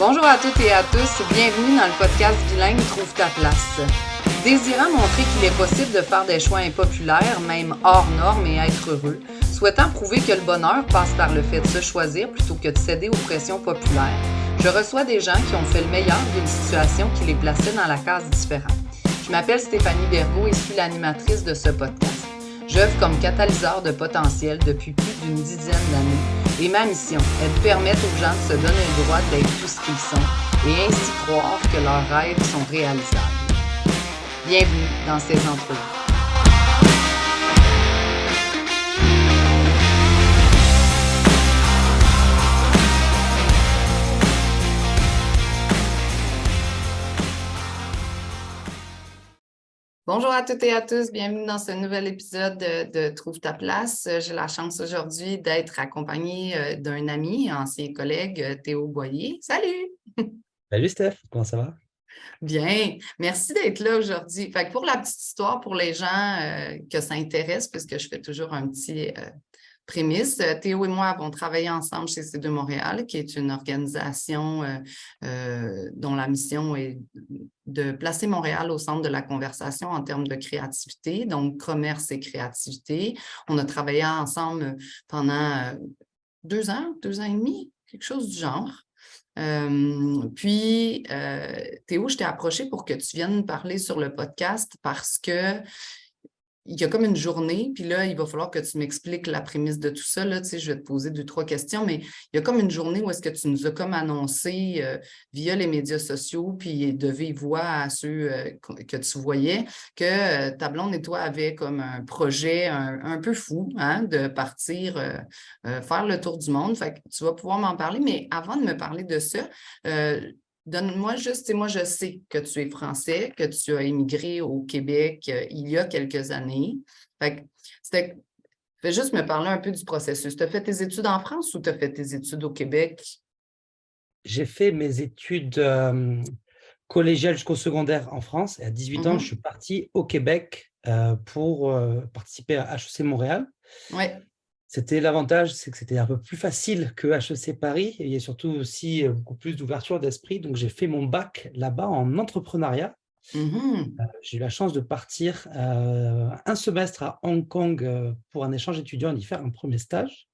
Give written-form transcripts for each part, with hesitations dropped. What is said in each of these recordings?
Bonjour à toutes et à tous, bienvenue dans le podcast Bilingue Trouve ta place. Désirant montrer qu'il est possible de faire des choix impopulaires, même hors normes et être heureux, souhaitant prouver que le bonheur passe par le fait de se choisir plutôt que de céder aux pressions populaires, je reçois des gens qui ont fait le meilleur d'une situation qui les plaçait dans la case différente. Je m'appelle Stéphanie Bergaud et suis l'animatrice de ce podcast. J'œuvre comme catalyseur de potentiel depuis plus d'une dizaine d'années et ma mission est de permettre aux gens de se donner le droit d'être tout ce qu'ils sont et ainsi croire que leurs rêves sont réalisables. Bienvenue dans ces entrevues. Bonjour à toutes et à tous, bienvenue dans ce nouvel épisode de Trouve ta place. J'ai la chance aujourd'hui d'être accompagnée d'un ami, ancien collègue, Théo Boyer. Salut! Salut Steph, comment ça va? Bien, merci d'être là aujourd'hui. Fait que pour la petite histoire, pour les gens que ça intéresse, puisque je fais toujours un petit prémisse, Théo et moi avons travaillé ensemble chez C2 Montréal, qui est une organisation dont la mission est de placer Montréal au centre de la conversation en termes de créativité, donc commerce et créativité. On a travaillé ensemble pendant 2 ans et demi, quelque chose du genre. Théo, je t'ai approché pour que tu viennes parler sur le podcast parce que il y a comme une journée, puis là, il va falloir que tu m'expliques la prémisse de tout ça. Là, tu sais, je vais te poser 2-3 questions, mais il y a comme une journée où est-ce que tu nous as comme annoncé via les médias sociaux, puis de vive voix à ceux que tu voyais, que ta blonde et toi avaient comme un projet un peu fou, hein, de partir faire le tour du monde. Fait que tu vas pouvoir m'en parler, mais avant de me parler de ça, donne-moi juste, moi je sais que tu es français, que tu as émigré au Québec il y a quelques années. Fait que fais juste me parler un peu du processus. Tu as fait tes études en France ou tu as fait tes études au Québec? J'ai fait mes études collégiales jusqu'au secondaire en France et à 18 ans, je suis parti au Québec pour participer à HEC Montréal. Ouais. C'était l'avantage, c'est que c'était un peu plus facile que HEC Paris et il y a surtout aussi beaucoup plus d'ouverture d'esprit. Donc, j'ai fait mon bac là-bas en entrepreneuriat. J'ai eu la chance de partir un semestre à Hong Kong pour un échange étudiant et d'y faire un premier stage.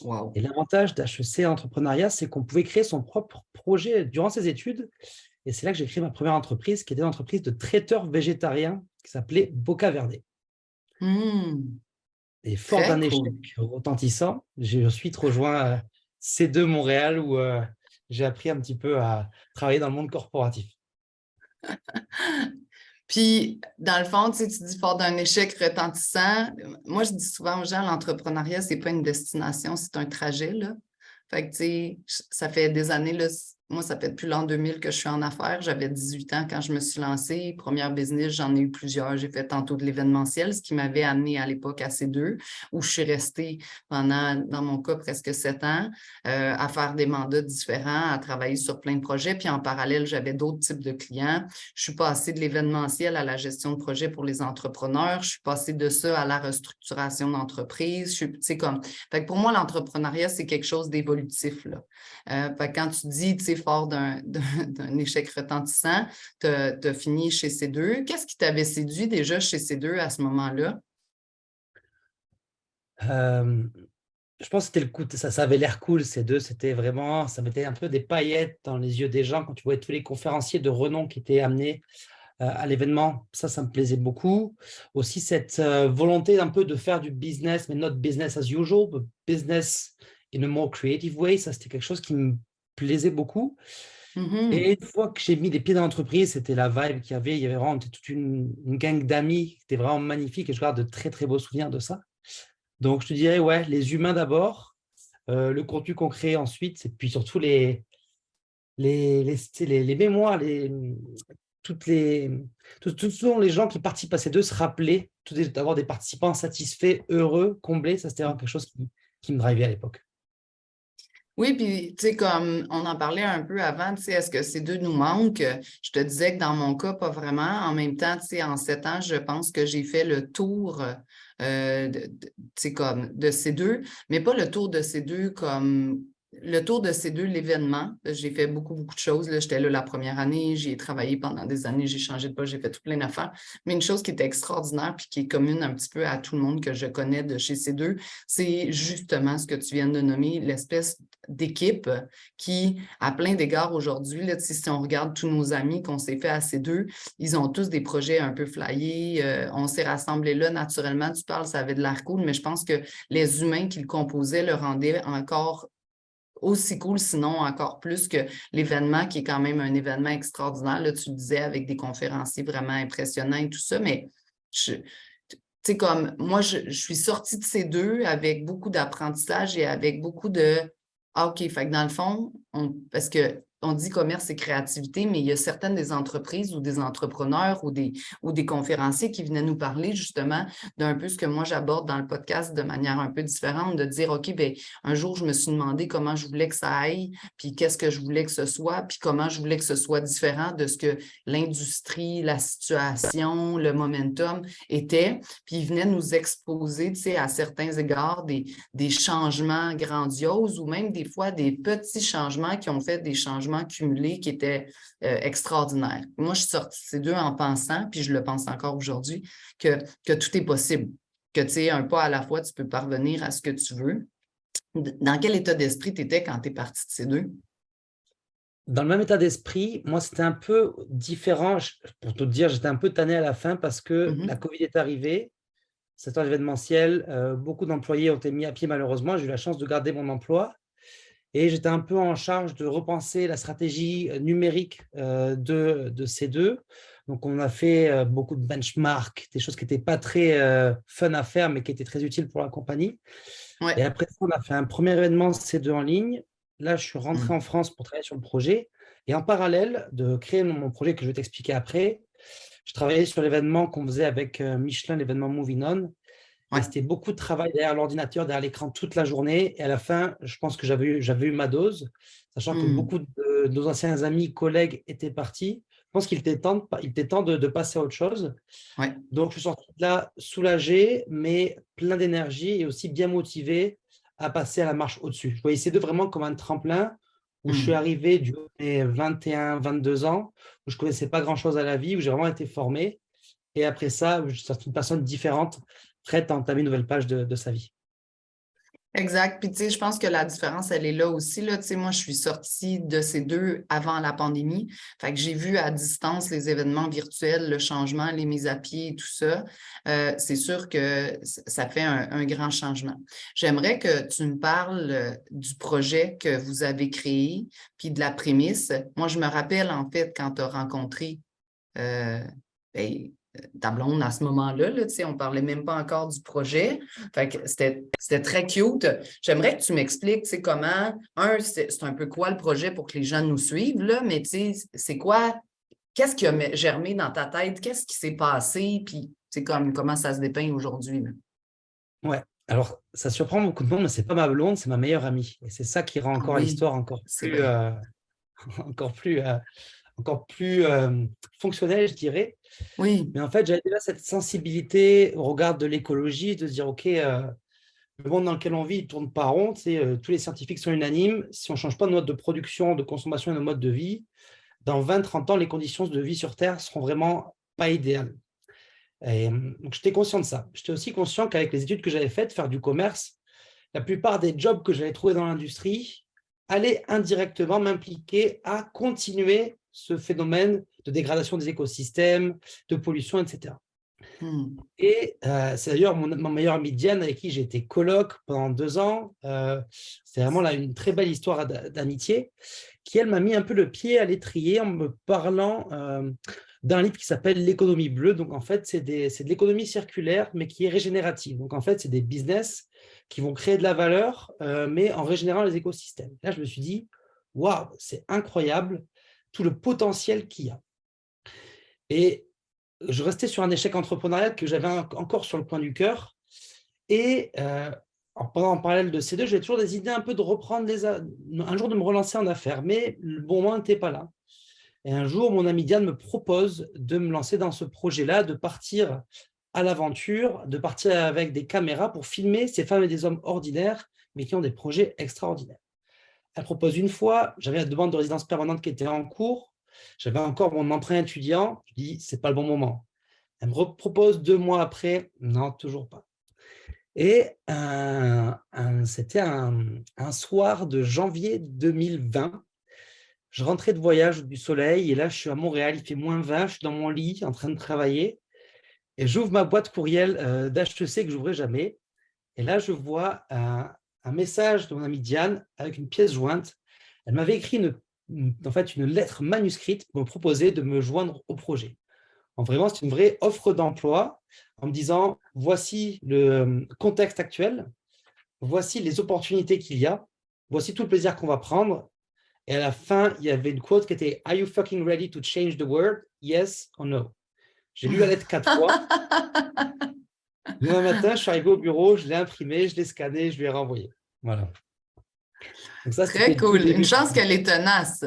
Wow. Et l'avantage d'HEC Entrepreneuriat, c'est qu'on pouvait créer son propre projet durant ses études. Et c'est là que j'ai créé ma première entreprise, qui était une entreprise de traiteurs végétariens qui s'appelait Boca Verde. Et fort Très d'un échec cool. retentissant, j'ai ensuite rejoint C2 Montréal où j'ai appris un petit peu à travailler dans le monde corporatif. Puis, dans le fond, tu sais, tu dis fort d'un échec retentissant. Moi, je dis souvent aux gens, l'entrepreneuriat, c'est pas une destination, c'est un trajet, là. Fait que, tu sais, ça fait des années, là, moi, ça fait depuis l'an 2000 que je suis en affaires. J'avais 18 ans quand je me suis lancée. Première business, j'en ai eu plusieurs. J'ai fait tantôt de l'événementiel, ce qui m'avait amené à l'époque à C2, où je suis restée pendant, dans mon cas, presque 7 ans, à faire des mandats différents, à travailler sur plein de projets. Puis en parallèle, j'avais d'autres types de clients. Je suis passée de l'événementiel à la gestion de projet pour les entrepreneurs. Je suis passée de ça à la restructuration d'entreprise. C'est comme... Fait que pour moi, l'entrepreneuriat, c'est quelque chose d'évolutif, là. Fait que quand tu dis, tu sais, fort d'un échec retentissant, tu as fini chez C2. Qu'est-ce qui t'avait séduit déjà chez C2 à ce moment-là? Je pense que c'était le coup, ça avait l'air cool, C2, c'était vraiment, ça mettait un peu des paillettes dans les yeux des gens quand tu voyais tous les conférenciers de renom qui étaient amenés à l'événement. Ça me plaisait beaucoup. Aussi, cette volonté un peu de faire du business, mais not business as usual, but business in a more creative way, ça, c'était quelque chose qui me plaisait beaucoup. Et une fois que j'ai mis les pieds dans l'entreprise, c'était la vibe qu'il y avait. Il y avait vraiment toute une gang d'amis qui était vraiment magnifique et je garde de très, très beaux souvenirs de ça. Donc, je te dirais, ouais, les humains d'abord, le contenu qu'on crée ensuite, et puis surtout les mémoires, tous les gens qui participent à ces deux se rappeler, d'avoir des participants satisfaits, heureux, comblés, ça c'était vraiment quelque chose qui me drivait à l'époque. Oui, puis tu sais, comme on en parlait un peu avant, tu sais, est-ce que ces deux nous manquent? Je te disais que dans mon cas, pas vraiment. En même temps, tu sais, en 7 ans, je pense que j'ai fait le tour tu sais, comme de ces deux, mais pas le tour de ces deux comme le tour de C2, l'événement, j'ai fait beaucoup, beaucoup de choses. J'étais là la première année, j'y ai travaillé pendant des années, j'ai changé de poste, j'ai fait tout plein d'affaires. Mais une chose qui était extraordinaire puis qui est commune un petit peu à tout le monde que je connais de chez C2, c'est justement ce que tu viens de nommer, l'espèce d'équipe qui, à plein d'égards aujourd'hui, là, si on regarde tous nos amis qu'on s'est fait à C2, ils ont tous des projets un peu flyés. On s'est rassemblés là naturellement. Tu parles, ça avait de l'air cool, mais je pense que les humains qui le composaient le rendaient encore aussi cool, sinon encore plus que l'événement, qui est quand même un événement extraordinaire. Là, tu le disais, avec des conférenciers vraiment impressionnants et tout ça, mais tu sais, comme moi, je suis sortie de ces deux avec beaucoup d'apprentissage et avec beaucoup de Ah, OK, fait que dans le fond, parce que on dit commerce et créativité, mais il y a certaines des entreprises ou des entrepreneurs ou des conférenciers qui venaient nous parler justement d'un peu ce que moi j'aborde dans le podcast de manière un peu différente, de dire OK, bien, un jour, je me suis demandé comment je voulais que ça aille, puis qu'est-ce que je voulais que ce soit, puis comment je voulais que ce soit différent de ce que l'industrie, la situation, le momentum était. Puis ils venaient nous exposer, tu sais, à certains égards, des changements grandioses ou même des fois des petits changements qui ont fait des changements cumulés qui étaient extraordinaires. Moi, je suis sortie de ces deux en pensant, puis je le pense encore aujourd'hui, que tout est possible, que tu sais, un pas à la fois, tu peux parvenir à ce que tu veux. Dans quel état d'esprit tu étais quand tu es partie de ces deux? Dans le même état d'esprit, moi, c'était un peu différent. Pour te dire, j'étais un peu tanné à la fin parce que la Covid est arrivée, c'est un événementiel, beaucoup d'employés ont été mis à pied malheureusement. J'ai eu la chance de garder mon emploi et j'étais un peu en charge de repenser la stratégie numérique de ces deux. Donc, on a fait beaucoup de benchmarks, des choses qui n'étaient pas très fun à faire, mais qui étaient très utiles pour la compagnie. Et Ouais. après ça, on a fait un premier événement C2 en ligne. Là, je suis rentré en France pour travailler sur le projet. Et en parallèle de créer mon projet que je vais t'expliquer après, je travaillais sur l'événement qu'on faisait avec Michelin, l'événement Moving On. Et Ouais. c'était beaucoup de travail derrière l'ordinateur, derrière l'écran toute la journée. Et à la fin, je pense que j'avais eu ma dose, sachant que beaucoup de nos anciens amis, collègues étaient partis. Je pense qu'il était temps, il était temps de passer à autre chose. Ouais. Donc, je suis sorti de là soulagé, mais plein d'énergie et aussi bien motivé à passer à la marche au-dessus. Je voyais ces deux vraiment comme un tremplin où je suis arrivé du haut de mes 21, 22 ans, où je ne connaissais pas grand-chose à la vie, où j'ai vraiment été formé. Et après ça, je suis sorti une personne différente, prête à entamer une nouvelle page de sa vie. Exact. Puis, tu sais, je pense que la différence, elle est là aussi. Là. Tu sais, moi, je suis sortie de ces deux avant la pandémie. Fait que j'ai vu à distance les événements virtuels, le changement, les mises à pied et tout ça. C'est sûr que ça fait un grand changement. J'aimerais que tu me parles du projet que vous avez créé, puis de la prémisse. Moi, je me rappelle, en fait, quand tu as rencontré euh, ben, ta blonde à ce moment-là, là, on ne parlait même pas encore du projet. Fait que c'était très cute. J'aimerais que tu m'expliques comment, c'est un peu quoi le projet pour que les gens nous suivent, là, mais c'est quoi, qu'est-ce qui a germé dans ta tête, qu'est-ce qui s'est passé, puis comment ça se dépeint aujourd'hui. Là. Ouais. Alors, ça surprend beaucoup de monde, mais c'est pas ma blonde, c'est ma meilleure amie. Et c'est ça qui rend Ah encore oui, l'histoire c'est vrai. encore plus, encore plus fonctionnelle, je dirais. Oui. Mais en fait, j'avais déjà cette sensibilité au regard de l'écologie, de se dire, OK, le monde dans lequel on vit, il ne tourne pas rond. Tous les scientifiques sont unanimes. Si on ne change pas nos modes de production, de consommation et nos modes de vie, dans 20, 30 ans, les conditions de vie sur Terre seront vraiment pas idéales. Et, donc, j'étais conscient de ça. J'étais aussi conscient qu'avec les études que j'avais faites, faire du commerce, la plupart des jobs que j'avais trouvés dans l'industrie allaient indirectement m'impliquer à continuer ce phénomène de dégradation des écosystèmes, de pollution, etc. Et c'est d'ailleurs mon meilleur ami Diane, avec qui j'ai été coloc pendant 2 ans. C'est vraiment là une très belle histoire d'amitié, qui elle m'a mis un peu le pied à l'étrier en me parlant d'un livre qui s'appelle L'économie bleue. Donc en fait, c'est de l'économie circulaire, mais qui est régénérative. Donc en fait, c'est des business qui vont créer de la valeur, mais en régénérant les écosystèmes. Là, je me suis dit, waouh, c'est incroyable tout le potentiel qu'il y a. Et je restais sur un échec entrepreneurial que j'avais encore sur le coin du cœur. Et en parallèle de ces deux, j'avais toujours des idées un peu de reprendre un jour de me relancer en affaires, mais le bon moment n'était pas là. Et un jour, mon ami Diane me propose de me lancer dans ce projet-là, de partir à l'aventure, de partir avec des caméras pour filmer ces femmes et des hommes ordinaires, mais qui ont des projets extraordinaires. Elle propose une fois, j'avais la demande de résidence permanente qui était en cours, j'avais encore mon emprunt étudiant, je dis, c'est pas le bon moment. Elle me propose 2 mois après, non, toujours pas. Et c'était un soir de janvier 2020. Je rentrais de voyage du soleil et là, je suis à Montréal, il fait -20, je suis dans mon lit en train de travailler et j'ouvre ma boîte courriel d'HEC que j'ouvrais jamais. Et là, je vois un message de mon amie Diane avec une pièce jointe. Elle m'avait écrit en fait, une lettre manuscrite pour me proposer de me joindre au projet. Vraiment, c'est une vraie offre d'emploi en me disant, voici le contexte actuel, voici les opportunités qu'il y a, voici tout le plaisir qu'on va prendre. Et à la fin, il y avait une quote qui était « Are you fucking ready to change the world? Yes or no ?» J'ai lu la lettre 4 fois. Le lendemain matin, je suis arrivé au bureau, je l'ai imprimé, je l'ai scanné, je lui ai renvoyé. Voilà. Donc ça, c'était Très le tout cool. Une début. chance qu'elle est tenace.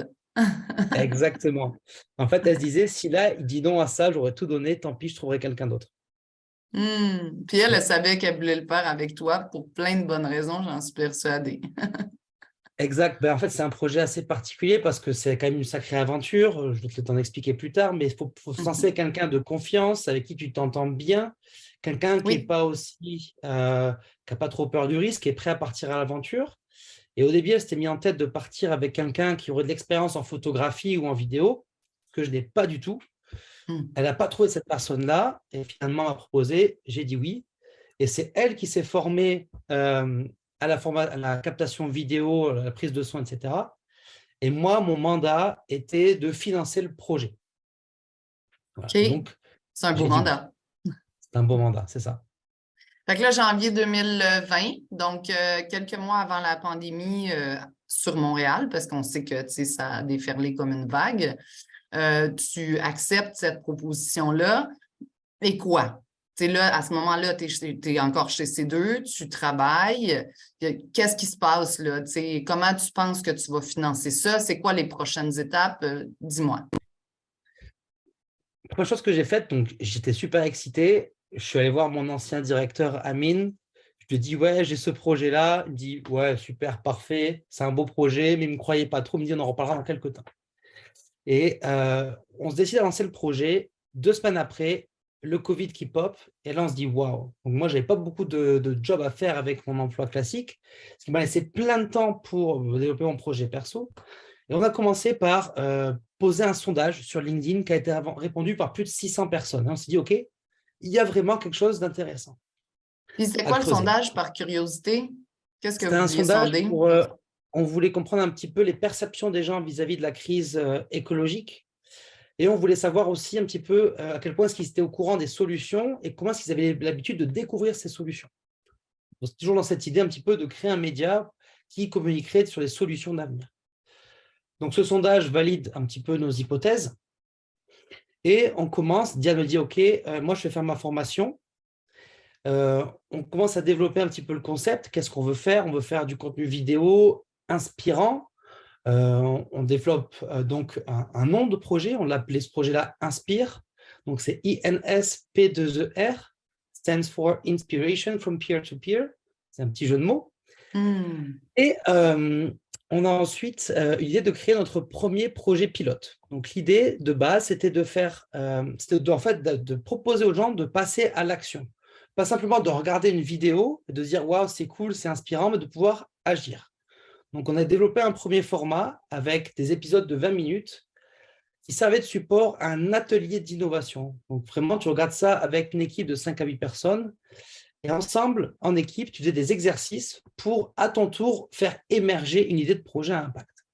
Exactement. En fait, elle se disait, si là, il dit non à ça, j'aurais tout donné, tant pis, je trouverai quelqu'un d'autre. Puis elle savait qu'elle voulait le faire avec toi pour plein de bonnes raisons, j'en suis persuadée. Exact. En fait, c'est un projet assez particulier parce que c'est quand même une sacrée aventure. Je vais te t'en expliquer plus tard, mais il faut censer quelqu'un de confiance, avec qui tu t'entends bien, quelqu'un qui n'est Oui. pas aussi, qui n'a pas trop peur du risque, qui est prêt à partir à l'aventure. Et au début, elle s'était mis en tête de partir avec quelqu'un qui aurait de l'expérience en photographie ou en vidéo, ce que je n'ai pas du tout. Elle n'a pas trouvé cette personne-là et finalement elle m'a proposé, j'ai dit oui. Et c'est elle qui s'est formée à la captation vidéo, à la prise de son, etc. Et moi, mon mandat était de financer le projet. Voilà. OK. Donc, C'est un beau j'ai dit oui. mandat. C'est un beau mandat, c'est ça. Fait que là, janvier 2020, donc quelques mois avant la pandémie sur Montréal, parce qu'on sait que ça a déferlé comme une vague, tu acceptes cette proposition-là. Et quoi? Là, à ce moment-là, tu es encore chez C2, tu travailles. Qu'est-ce qui se passe là? Comment tu penses que tu vas financer ça? C'est quoi les prochaines étapes? Dis-moi. La première chose que j'ai faite, donc j'étais super excité. Je suis allé voir mon ancien directeur, Amine. Je lui ai dit, ouais, j'ai ce projet-là. Il me dit, ouais, super, parfait, c'est un beau projet, mais il ne me croyait pas trop. Il me dit, on en reparlera dans quelques temps. Et on se décide à lancer le projet. 2 semaines après, le Covid qui pop. Et là, on se dit, waouh. Donc, moi, je n'avais pas beaucoup de job à faire avec mon emploi classique, ce qui m'a laissé plein de temps pour développer mon projet perso. Et on a commencé par poser un sondage sur LinkedIn qui a été répondu par plus de 600 personnes. Et on s'est dit, OK, il y a vraiment quelque chose d'intéressant Puis c'était à quoi le creuser. sondage par curiosité? Qu'est-ce que C'était vous un vouliez sondage sonder? pour… on voulait comprendre un petit peu les perceptions des gens vis-à-vis de la crise écologique. Et on voulait savoir aussi un petit peu à quel point est-ce qu'ils étaient au courant des solutions et comment est-ce qu'ils avaient l'habitude de découvrir ces solutions. Donc, c'est toujours dans cette idée un petit peu de créer un média qui communiquerait sur les solutions d'avenir. Donc, ce sondage valide un petit peu nos hypothèses. Et on commence, Diane me dit, OK, moi, je vais faire ma formation. On commence à développer un petit peu le concept. Qu'est-ce qu'on veut faire? On veut faire du contenu vidéo inspirant. On développe donc un nom de projet. On l'appelait ce projet-là Inspire. Donc, c'est INSP2ER, stands for Inspiration from Peer to Peer. C'est un petit jeu de mots. Et on a ensuite l'idée de créer notre premier projet pilote. Donc, l'idée de base, c'était de faire, en fait, de proposer aux gens de passer à l'action. Pas simplement de regarder une vidéo et de dire « Waouh, c'est cool, c'est inspirant », mais de pouvoir agir. Donc, on a développé un premier format avec des épisodes de 20 minutes qui servait de support à un atelier d'innovation. Donc, vraiment, tu regardes ça avec une équipe de 5 à 8 personnes. Et ensemble, en équipe, tu faisais des exercices pour, à ton tour, faire émerger une idée de projet à impact.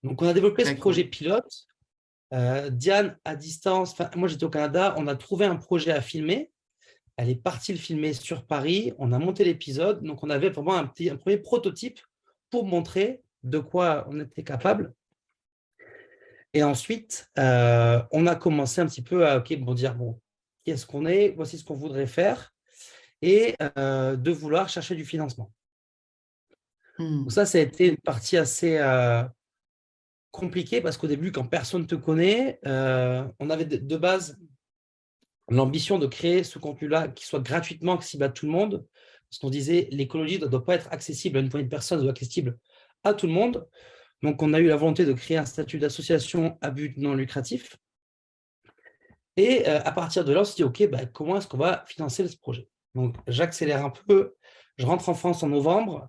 Donc, on a développé ce projet pilote. Diane, à distance, moi j'étais au Canada, on a trouvé un projet à filmer. Elle est partie le filmer sur Paris. On a monté l'épisode. Donc, on avait vraiment un premier prototype pour montrer de quoi on était capable. Et ensuite, on a commencé un petit peu à dire, bon, qui est-ce qu'on est? Voici ce qu'on voudrait faire. Et de vouloir chercher du financement. Donc ça a été une partie assez compliquée parce qu'au début, quand personne ne te connaît, on avait de base l'ambition de créer ce contenu-là qui soit gratuitement accessible à tout le monde. Parce qu'on disait, l'écologie ne doit pas être accessible à une poignée de personnes, elle doit être accessible à tout le monde. Donc, on a eu la volonté de créer un statut d'association à but non lucratif. Et à partir de là, on s'est dit, OK, bah, comment est-ce qu'on va financer ce projet? Donc, j'accélère un peu. Je rentre en France en novembre.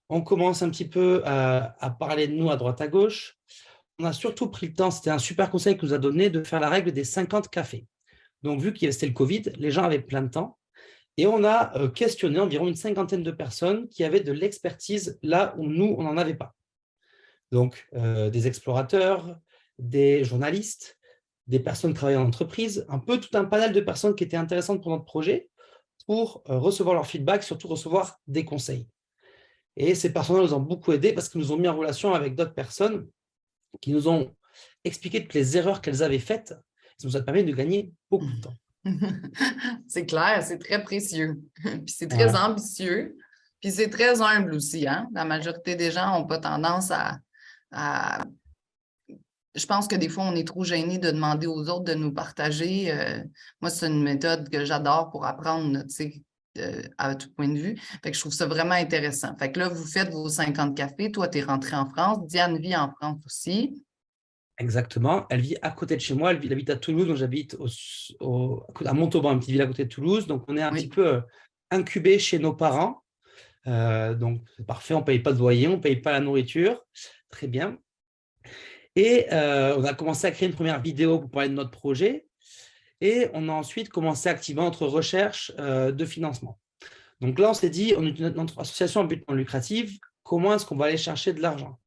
On commence un petit peu à parler de nous à droite à gauche. On a surtout pris le temps, c'était un super conseil que nous a donné, de faire la règle des 50 cafés. Donc, vu qu'il c'était le Covid, les gens avaient plein de temps. Et on a questionné environ une cinquantaine de personnes qui avaient de l'expertise là où nous, on n'en avait pas. Donc, des explorateurs, des journalistes, des personnes qui travaillent en entreprise, un peu tout un panel de personnes qui étaient intéressantes pour notre projet pour recevoir leur feedback, surtout recevoir des conseils. Et ces personnes nous ont beaucoup aidés parce qu'ils nous ont mis en relation avec d'autres personnes qui nous ont expliqué toutes les erreurs qu'elles avaient faites. Ça nous a permis de gagner beaucoup de temps. C'est clair, c'est très précieux. Puis c'est très Voilà. ambitieux. Puis c'est très humble aussi, hein? La majorité des gens n'ont pas tendance à... Je pense que des fois, on est trop gêné de demander aux autres de nous partager. Moi, c'est une méthode que j'adore pour apprendre, tu sais, à tout point de vue. Fait que je trouve ça vraiment intéressant. Fait que là, vous faites vos 50 cafés. Toi, tu es rentré en France. Diane vit en France aussi. Exactement. Elle vit à côté de chez moi. Elle habite à Toulouse, donc j'habite à Montauban, une petite ville à côté de Toulouse. Donc, on est un petit Oui. peu incubé chez nos parents. Donc, c'est parfait. On ne paye pas de loyer, on ne paye pas la nourriture. Très bien. Et on a commencé à créer une première vidéo pour parler de notre projet. Et on a ensuite commencé activement notre recherche de financement. Donc là, on s'est dit, on est une association à but non lucratif. Comment est-ce qu'on va aller chercher de l'argent?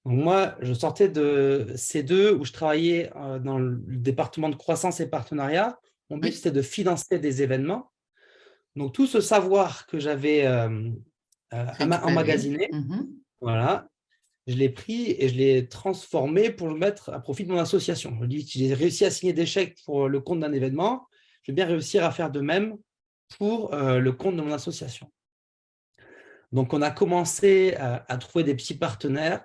Donc moi, je sortais de C2 où je travaillais dans le département de croissance et partenariat. Mon but, Oui. c'était de financer des événements. Donc tout ce savoir que j'avais Récupérer. emmagasiné, voilà, je l'ai pris et je l'ai transformé pour le mettre à profit de mon association. Je dis, j'ai réussi à signer des chèques pour le compte d'un événement. Je vais bien réussir à faire de même pour le compte de mon association. Donc, on a commencé à trouver des petits partenaires.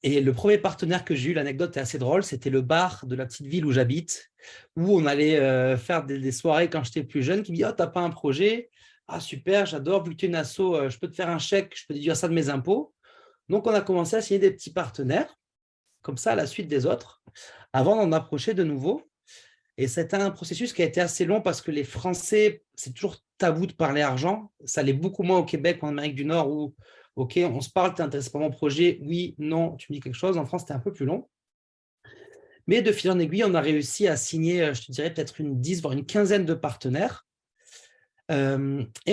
Et le premier partenaire que j'ai eu, l'anecdote est assez drôle, c'était le bar de la petite ville où j'habite, où on allait faire des soirées quand j'étais plus jeune, qui me dit « Oh, t'as pas un projet? Ah, super, j'adore, vu que tu es une asso, je peux te faire un chèque, je peux déduire ça de mes impôts. » Donc, on a commencé à signer des petits partenaires, comme ça, à la suite des autres, avant d'en approcher de nouveau. Et c'était un processus qui a été assez long parce que les Français, c'est toujours tabou de parler argent. Ça l'est beaucoup moins au Québec ou en Amérique du Nord où, OK, on se parle, tu t'intéresses pas à mon projet, oui, non, tu me dis quelque chose. En France, c'était un peu plus long. Mais de fil en aiguille, on a réussi à signer, je te dirais, peut-être une 10, voire une quinzaine de partenaires. Et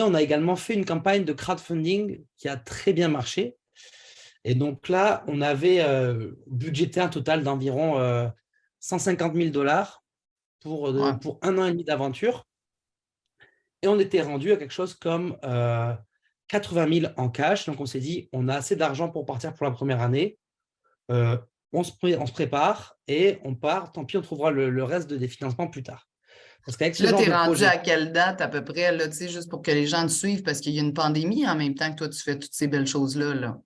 on a également fait une campagne de crowdfunding qui a très bien marché. Et donc là, on avait budgété un total d'environ 150 000 $ pour Ouais. 1 an et demi d'aventure. Et on était rendu à quelque chose comme 80 000 en cash. Donc, on s'est dit, on a assez d'argent pour partir pour la première année. On se prépare et on part. Tant pis, on trouvera le reste des financements plus tard. Parce qu'avec ce Là, tu genre es de rendu projet, à quelle date à peu près, là, tu sais, juste pour que les gens te suivent, parce qu'il y a une pandémie en même temps que toi, tu fais toutes ces belles choses-là, là.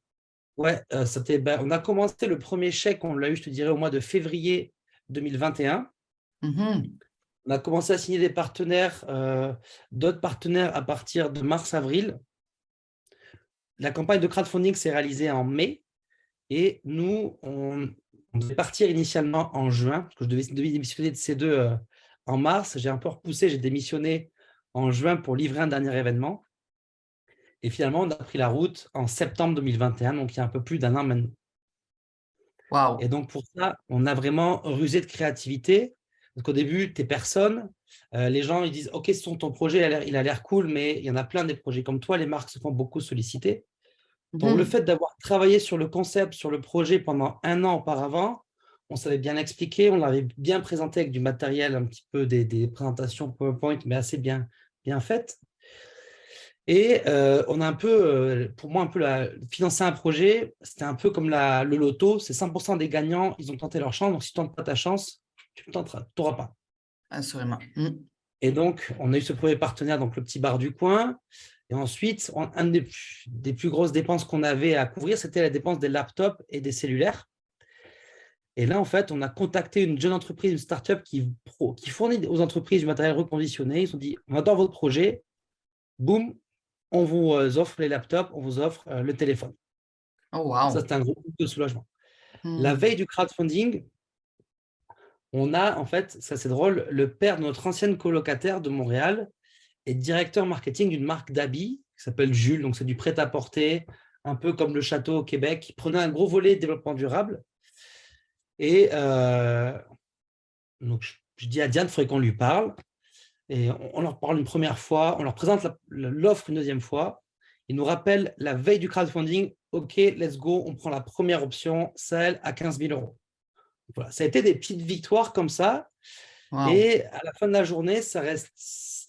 ouais, on a commencé le premier chèque, on l'a eu, je te dirais, au mois de février 2021. Mhm. On a commencé à signer des partenaires, d'autres partenaires à partir de mars-avril. La campagne de crowdfunding s'est réalisée en mai. Et nous, on devait partir initialement en juin, parce que je devais démissionner de C2 en mars. J'ai un peu repoussé, j'ai démissionné en juin pour livrer un dernier événement. Et finalement, on a pris la route en septembre 2021, donc il y a un peu plus d'un an maintenant. Et Wow. donc, pour ça, on a vraiment rusé de créativité. Parce qu'au début, tes personnes, les gens ils disent « Ok, ton projet, il a l'air cool, mais il y en a plein des projets comme toi. Les marques se font beaucoup solliciter. » Donc, le Mhm. fait d'avoir travaillé sur le concept, sur le projet pendant un an auparavant, on savait bien expliquer, on l'avait bien présenté avec du matériel, un petit peu des présentations PowerPoint, mais assez bien faites. Et on a un peu, pour moi, financer un projet, c'était un peu comme le loto, c'est 100% des gagnants, ils ont tenté leur chance, donc si tu ne tentes pas ta chance, tu ne t'auras pas. Assurément. Mhm. Et donc, on a eu ce premier partenaire, donc le petit bar du coin. Et ensuite, une des plus grosses dépenses qu'on avait à couvrir, c'était la dépense des laptops et des cellulaires. Et là, en fait, on a contacté une jeune entreprise, une start-up qui fournit aux entreprises du matériel reconditionné. Ils ont dit, on adore votre projet. Boum, on vous offre les laptops, on vous offre le téléphone. Oh, Ça, wow. c'était un gros coup de soulagement. La Hmm. veille du crowdfunding, on a, en fait, ça c'est drôle, le père de notre ancienne colocataire de Montréal est directeur marketing d'une marque d'habits qui s'appelle Jules. Donc, c'est du prêt-à-porter, un peu comme le château au Québec. Il prenait un gros volet développement durable. Et donc, je dis à Diane, il faudrait qu'on lui parle. Et on leur parle une première fois, on leur présente l'offre une deuxième fois. Ils nous rappellent la veille du crowdfunding, OK, let's go, on prend la première option, Sahel à 15 000 euros. Voilà, ça a été des petites victoires comme ça. Wow. Et à la fin de la journée, c'est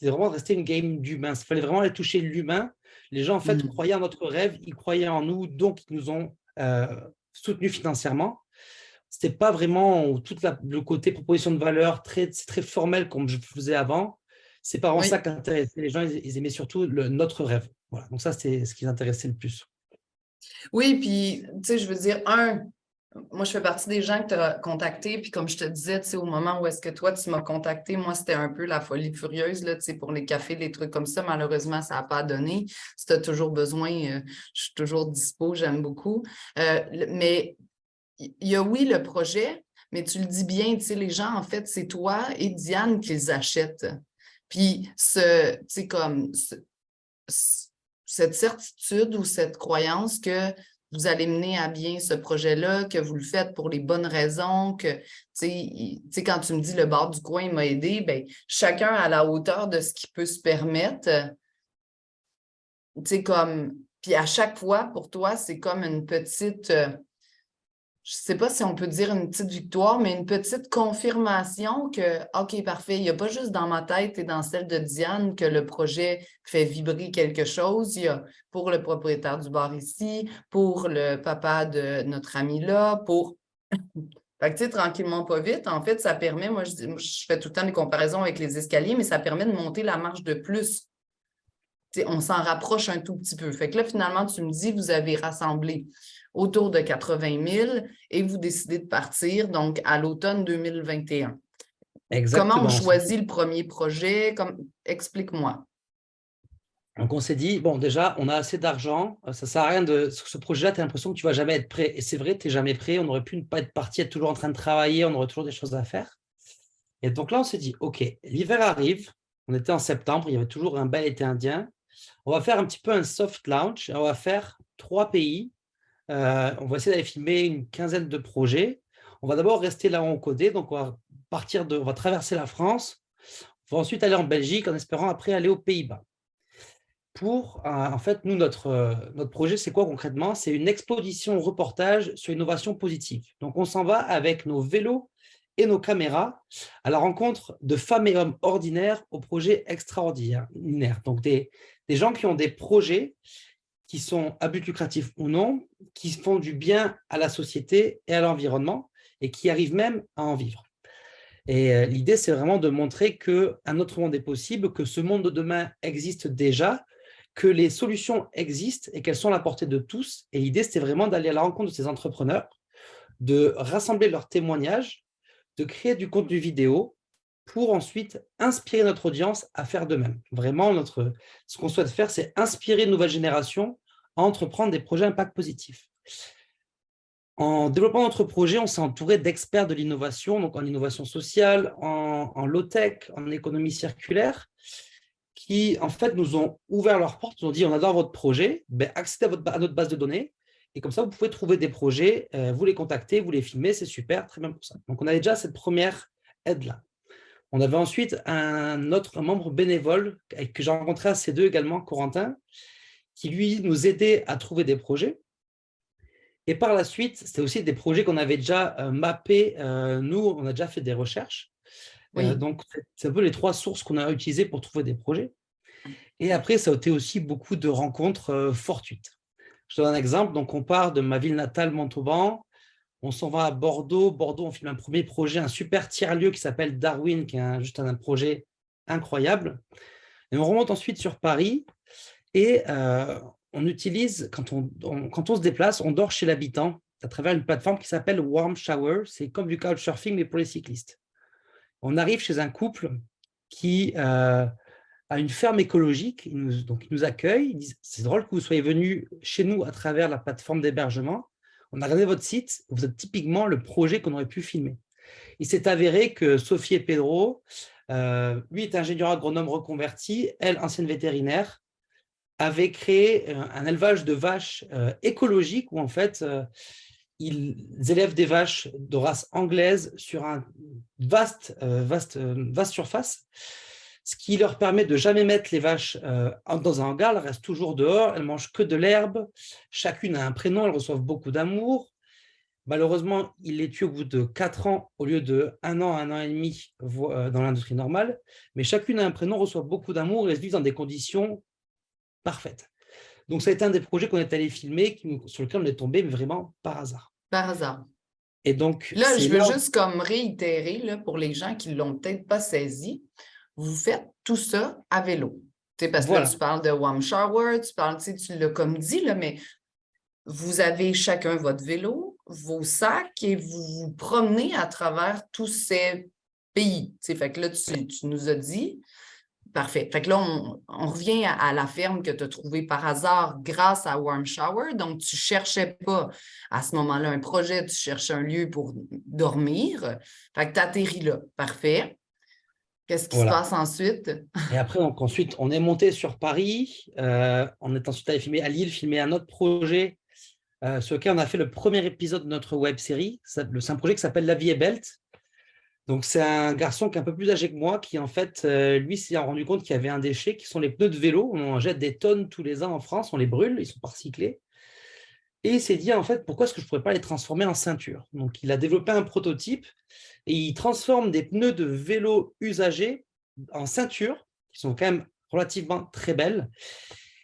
vraiment resté une game d'humain. Il fallait vraiment aller toucher l'humain. Les gens, en fait, Hmm. croyaient en notre rêve, ils croyaient en nous, donc ils nous ont soutenus financièrement. Ce n'était pas vraiment le côté proposition de valeur c'est très formel comme je faisais avant. C'est pas vraiment ça Oui. qui intéressait les gens. Ils aimaient surtout notre rêve. Voilà. Donc ça, c'est ce qui les intéressait le plus. Oui, puis, tu sais, je veux dire, moi, je fais partie des gens que tu as contactés, puis comme je te disais, tu sais, au moment où est-ce que toi, tu m'as contacté, moi, c'était un peu la folie furieuse, là, tu sais, pour les cafés, les trucs comme ça. Malheureusement, ça n'a pas donné. Si tu as toujours besoin, je suis toujours dispo, j'aime beaucoup. Mais il y a, oui, le projet, mais tu le dis bien, tu sais, les gens, en fait, c'est toi et Diane qui les achètent. Puis, tu sais, comme cette certitude ou cette croyance que vous allez mener à bien ce projet-là, que vous le faites pour les bonnes raisons, que, tu sais, quand tu me dis le bar du coin m'a aidé, bien, chacun à la hauteur de ce qu'il peut se permettre, tu sais, comme, puis à chaque fois, pour toi, c'est comme une petite, je ne sais pas si on peut dire une petite victoire, mais une petite confirmation que, OK, parfait, il n'y a pas juste dans ma tête et dans celle de Diane que le projet fait vibrer quelque chose. Il y a pour le propriétaire du bar ici, pour le papa de notre ami là, pour. Fait que, tu sais, tranquillement, pas vite, en fait, ça permet, moi, je fais tout le temps des comparaisons avec les escaliers, mais ça permet de monter la marche de plus. Tu sais, on s'en rapproche un tout petit peu. Fait que là, finalement, tu me dis, vous avez rassemblé autour de 80 000 et vous décidez de partir, donc à l'automne 2021. Comment on Exactement. choisit le premier projet? Explique-moi. Donc, on s'est dit, bon, déjà, on a assez d'argent. Ça ne sert à rien sur ce projet-là, tu as l'impression que tu ne vas jamais être prêt. Et c'est vrai, tu n'es jamais prêt. On aurait pu ne pas être parti, être toujours en train de travailler. On aurait toujours des choses à faire. Et donc là, on s'est dit, OK, l'hiver arrive. On était en septembre. Il y avait toujours un bel été indien. On va faire un petit peu un soft launch. On va faire 3 pays. On va essayer d'aller filmer une quinzaine de projets. On va d'abord rester là où on codait. Donc, on va traverser la France. On va ensuite aller en Belgique en espérant après aller aux Pays-Bas. En fait, nous, notre projet, c'est quoi concrètement? C'est une exposition reportage sur l'innovation positive. Donc, on s'en va avec nos vélos et nos caméras à la rencontre de femmes et hommes ordinaires aux projets extraordinaires. Donc, des gens qui ont des projets qui sont à but lucratif ou non, qui font du bien à la société et à l'environnement et qui arrivent même à en vivre. Et l'idée, c'est vraiment de montrer qu'un autre monde est possible, que ce monde de demain existe déjà, que les solutions existent et qu'elles sont à la portée de tous. Et l'idée, c'était vraiment d'aller à la rencontre de ces entrepreneurs, de rassembler leurs témoignages, de créer du contenu vidéo pour ensuite inspirer notre audience à faire de même. Vraiment, ce qu'on souhaite faire, c'est inspirer une nouvelle génération à entreprendre des projets à impact positif. En développant notre projet, on s'est entouré d'experts de l'innovation, donc en innovation sociale, en low-tech, en économie circulaire, qui en fait nous ont ouvert leurs portes, nous ont dit on adore votre projet, ben, accédez à notre base de données, et comme ça vous pouvez trouver des projets, vous les contactez, vous les filmez, c'est super, très bien pour ça. Donc on avait déjà cette première aide-là. On avait ensuite un membre bénévole que j'ai rencontré à C2 également, Corentin, qui lui nous aidait à trouver des projets. Et par la suite, c'était aussi des projets qu'on avait déjà mappés. Nous, on a déjà fait des recherches. Oui. Donc, c'est un peu les 3 sources qu'on a utilisées pour trouver des projets. Et après, ça a été aussi beaucoup de rencontres fortuites. Je te donne un exemple. Donc, on part de ma ville natale, Montauban. On s'en va à Bordeaux. Bordeaux, on filme un premier projet, un super tiers-lieu qui s'appelle Darwin, qui est juste un projet incroyable. Et on remonte ensuite sur Paris. Et on utilise, quand on se déplace, on dort chez l'habitant à travers une plateforme qui s'appelle Warm Shower. C'est comme du couchsurfing, mais pour les cyclistes. On arrive chez un couple qui à une ferme écologique. Donc, ils nous accueillent. Ils disent, c'est drôle que vous soyez venus chez nous à travers la plateforme d'hébergement. On a regardé votre site. Vous êtes typiquement le projet qu'on aurait pu filmer. Il s'est avéré que Sophie et Pedro, lui est ingénieur agronome reconverti, elle, ancienne vétérinaire, avait créé un élevage de vaches écologique où en fait, ils élèvent des vaches de race anglaise sur une vaste surface, ce qui leur permet de jamais mettre les vaches dans un hangar. Elles restent toujours dehors, elles mangent que de l'herbe, chacune a un prénom, elles reçoivent beaucoup d'amour. Malheureusement, il les tue au bout de 4 ans au lieu de 1 an et demi dans l'industrie normale. Mais chacune a un prénom, reçoit beaucoup d'amour et elles vivent dans des conditions parfaites. Donc, ça a été un des projets qu'on est allé filmer, sur lequel on est tombé, mais vraiment par hasard. Par hasard. Et donc, Là, je veux juste comme réitérer là, pour les gens qui ne l'ont peut-être pas saisi, vous faites tout ça à vélo. Parce que là, tu parles de warm shower, tu l'as comme dit, là, mais vous avez chacun votre vélo, vos sacs et vous vous promenez à travers tous ces pays. Fait que là, tu nous as dit, parfait. Fait que là, on revient à la ferme que tu as trouvée par hasard grâce à Warm Shower. Donc, tu ne cherchais pas à ce moment-là un projet, tu cherchais un lieu pour dormir. Fait que tu atterris là. Parfait. Qu'est-ce qui se passe ensuite? Et après, donc, ensuite, on est monté sur Paris. On est ensuite allé filmer à Lille, filmer un autre projet sur lequel on a fait le premier épisode de notre web-série. C'est un projet qui s'appelle La vie est belle. Donc, c'est un garçon qui est un peu plus âgé que moi qui, en fait, lui, s'est rendu compte qu'il y avait un déchet qui sont les pneus de vélo. On en jette des tonnes tous les ans en France, on les brûle, ils sont pas recyclés. Et il s'est dit, en fait, pourquoi est-ce que je ne pourrais pas les transformer en ceinture? Donc, il a développé un prototype et il transforme des pneus de vélo usagés en ceintures, qui sont quand même relativement très belles,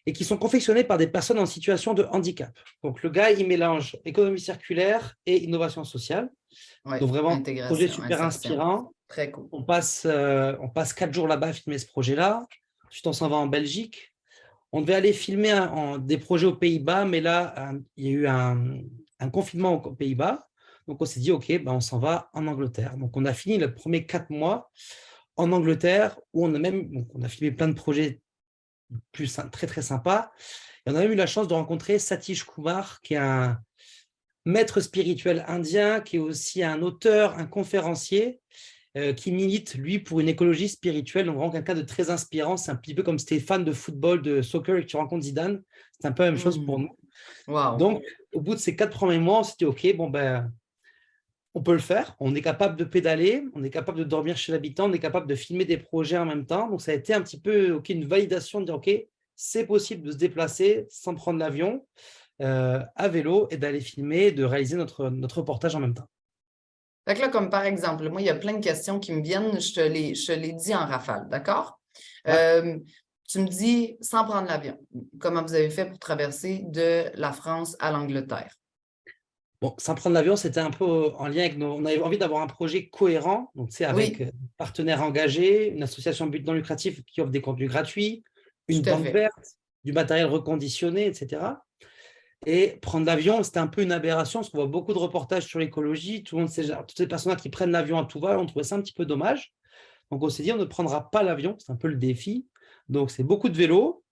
et qui sont confectionnés par des personnes en situation de handicap. Donc, le gars, il mélange économie circulaire et innovation sociale. Ouais, donc, vraiment, projet super inspirant. Très cool. On passe 4 jours là-bas à filmer ce projet-là. Ensuite, on s'en va en Belgique. On devait aller filmer des projets aux Pays-Bas, mais là, il y a eu un confinement aux Pays-Bas. Donc, on s'est dit, OK, ben, on s'en va en Angleterre. Donc, on a fini les premiers 4 mois en Angleterre, où on a filmé plein de projets très, très sympas. Et on a même eu la chance de rencontrer Satish Kumar, qui est un maître spirituel indien, qui est aussi un auteur, un conférencier, qui milite, lui, pour une écologie spirituelle. Donc, vraiment quelqu'un de très inspirant. C'est un petit peu comme si tu es fan de football, de soccer et que tu rencontres Zidane. C'est un peu la même chose pour nous. Wow. Donc, au bout de ces 4 premiers mois, on s'est dit, OK, bon, ben, on peut le faire. On est capable de pédaler, on est capable de dormir chez l'habitant, on est capable de filmer des projets en même temps. Donc, ça a été un petit peu une validation de dire, OK, c'est possible de se déplacer sans prendre l'avion, à vélo et d'aller filmer, de réaliser notre reportage en même temps. Fait que là, comme par exemple, moi, il y a plein de questions qui me viennent, je te les dis en rafale, d'accord? Ouais. Tu me dis, sans prendre l'avion, comment vous avez fait pour traverser de la France à l'Angleterre? Bon, sans prendre l'avion, c'était un peu en lien avec on avait envie d'avoir un projet cohérent, donc c'est avec un partenaire engagé, une association but non lucratif qui offre des contenus gratuits, une banque verte, du matériel reconditionné, etc. Et prendre l'avion, c'était un peu une aberration, parce qu'on voit beaucoup de reportages sur l'écologie, toutes ces personnes qui prennent l'avion à tout va, on trouvait ça un petit peu dommage. Donc, on s'est dit, on ne prendra pas l'avion, c'est un peu le défi. Donc, c'est beaucoup de vélo,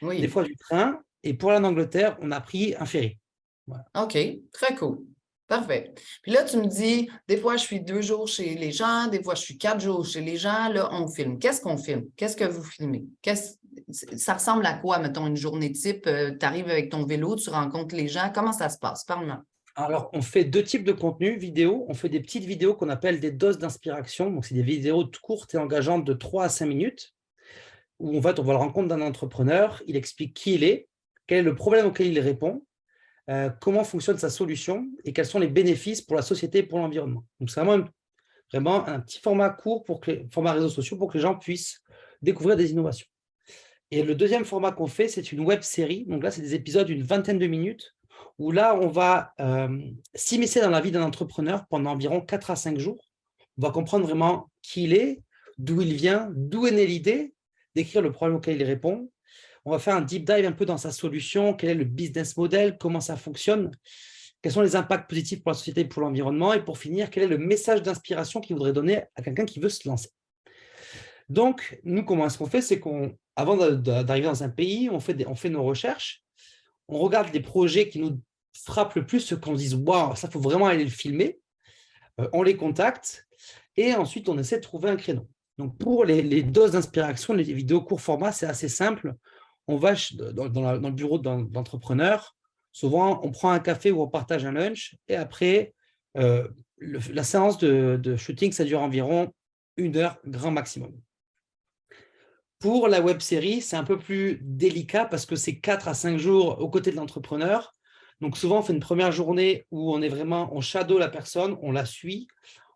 des fois du train, et pour aller en Angleterre, on a pris un ferry. Voilà. OK, très cool. Parfait. Puis là, tu me dis, des fois, je suis 2 jours chez les gens, des fois, je suis 4 jours chez les gens. Là, on filme. Qu'est-ce qu'on filme? Qu'est-ce que vous filmez? Ça ressemble à quoi, mettons, une journée type? Tu arrives avec ton vélo, tu rencontres les gens. Comment ça se passe? Parle-moi. Alors, on fait 2 types de contenus vidéo. On fait des petites vidéos qu'on appelle des doses d'inspiration. Donc, c'est des vidéos courtes et engageantes de 3 à 5 minutes où on va à la rencontre d'un entrepreneur. Il explique qui il est, quel est le problème auquel il répond, comment fonctionne sa solution et quels sont les bénéfices pour la société et pour l'environnement. Donc, c'est vraiment un petit format court, format réseaux sociaux, pour que les gens puissent découvrir des innovations. Et le deuxième format qu'on fait, c'est une web série. Donc là, c'est des épisodes d'une vingtaine de minutes où là, on va s'immiscer dans la vie d'un entrepreneur pendant environ 4 à 5 jours. On va comprendre vraiment qui il est, d'où il vient, d'où est née l'idée, décrire le problème auquel il répond. On va faire un deep dive un peu dans sa solution, quel est le business model, comment ça fonctionne, quels sont les impacts positifs pour la société et pour l'environnement, et pour finir, quel est le message d'inspiration qu'il voudrait donner à quelqu'un qui veut se lancer. Donc, nous, comment est-ce qu'on fait? C'est qu'avant d'arriver dans un pays, on fait nos recherches, on regarde les projets qui nous frappent le plus, ceux qu'on se dise, waouh, ça, faut vraiment aller le filmer. On les contacte et ensuite, on essaie de trouver un créneau. Donc, pour les doses d'inspiration, les vidéos court format, c'est assez simple. On va dans le bureau d'entrepreneur. Souvent, on prend un café ou on partage un lunch. Et après, la séance de shooting, ça dure environ 1 heure, grand maximum. Pour la web série, c'est un peu plus délicat parce que c'est 4 à 5 jours aux côtés de l'entrepreneur. Donc, souvent, on fait une première journée où on shadow la personne, on la suit,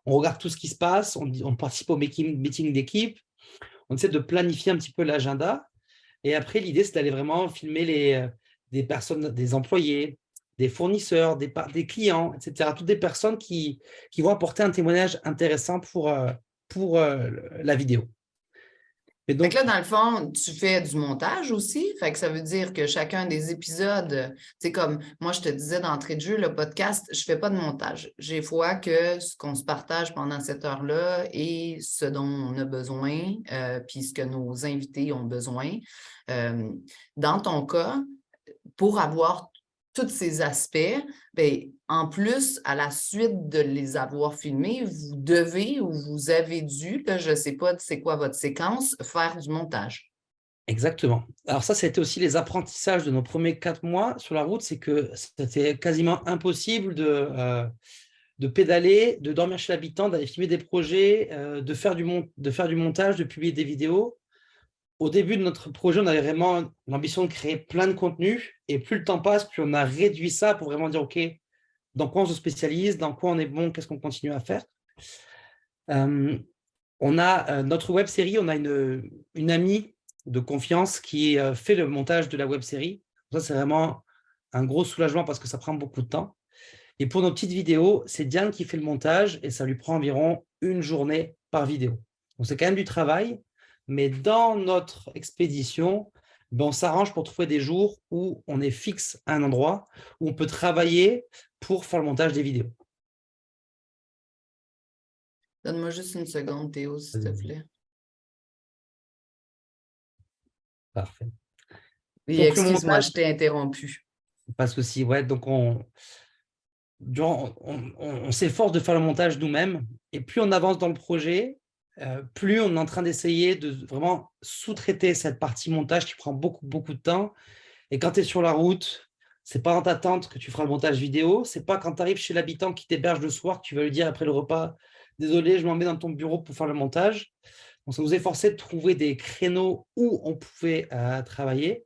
on regarde tout ce qui se passe, on participe au meeting d'équipe, on essaie de planifier un petit peu l'agenda. Et après, l'idée, c'est d'aller vraiment filmer des personnes, des employés, des fournisseurs, des clients, etc. Toutes des personnes qui vont apporter un témoignage intéressant pour la vidéo. Et Fait que donc, là, dans le fond, tu fais du montage aussi. Fait que ça veut dire que chacun des épisodes, c'est comme moi, je te disais d'entrée de jeu, le podcast, je ne fais pas de montage. J'ai foi que ce qu'on se partage pendant cette heure-là est ce dont on a besoin, puis ce que nos invités ont besoin. Dans ton cas, pour avoir tous ces aspects, bien, en plus, à la suite de les avoir filmés, vous devez ou vous avez dû, là, je ne sais pas c'est quoi votre séquence, faire du montage. exactement. Alors ça a été aussi les apprentissages de nos premiers 4 mois sur la route, c'est que c'était quasiment impossible de pédaler, de dormir chez l'habitant, d'aller filmer des projets, de faire du montage, de publier des vidéos. Au début de notre projet, on avait vraiment l'ambition de créer plein de contenus et plus le temps passe, plus on a réduit ça pour vraiment dire, OK, dans quoi on se spécialise, dans quoi on est bon, qu'est-ce qu'on continue à faire. On a notre web série, on a une amie de confiance qui fait le montage de la web série. Ça, c'est vraiment un gros soulagement parce que ça prend beaucoup de temps. Et pour nos petites vidéos, c'est Diane qui fait le montage et ça lui prend environ 1 journée par vidéo. Donc, c'est quand même du travail, mais dans notre expédition, on s'arrange pour trouver des jours où on est fixe à un endroit, où on peut travailler pour faire le montage des vidéos. Donne-moi juste une seconde, Théo, s'il te plaît. Parfait. Oui, Donc, le excuse-moi, montage, je t'ai interrompu. pas de souci. Ouais, donc on s'efforce de faire le montage nous-mêmes. Et plus on avance dans le projet, plus on est en train d'essayer de vraiment sous-traiter cette partie montage qui prend beaucoup, beaucoup de temps. Et quand tu es sur la route, c'est pas dans ta tente que tu feras le montage vidéo. C'est pas quand tu arrives chez l'habitant qui t'héberge le soir que tu vas lui dire après le repas, désolé, je m'en mets dans ton bureau pour faire le montage. Donc, ça nous efforçait de trouver des créneaux où on pouvait travailler.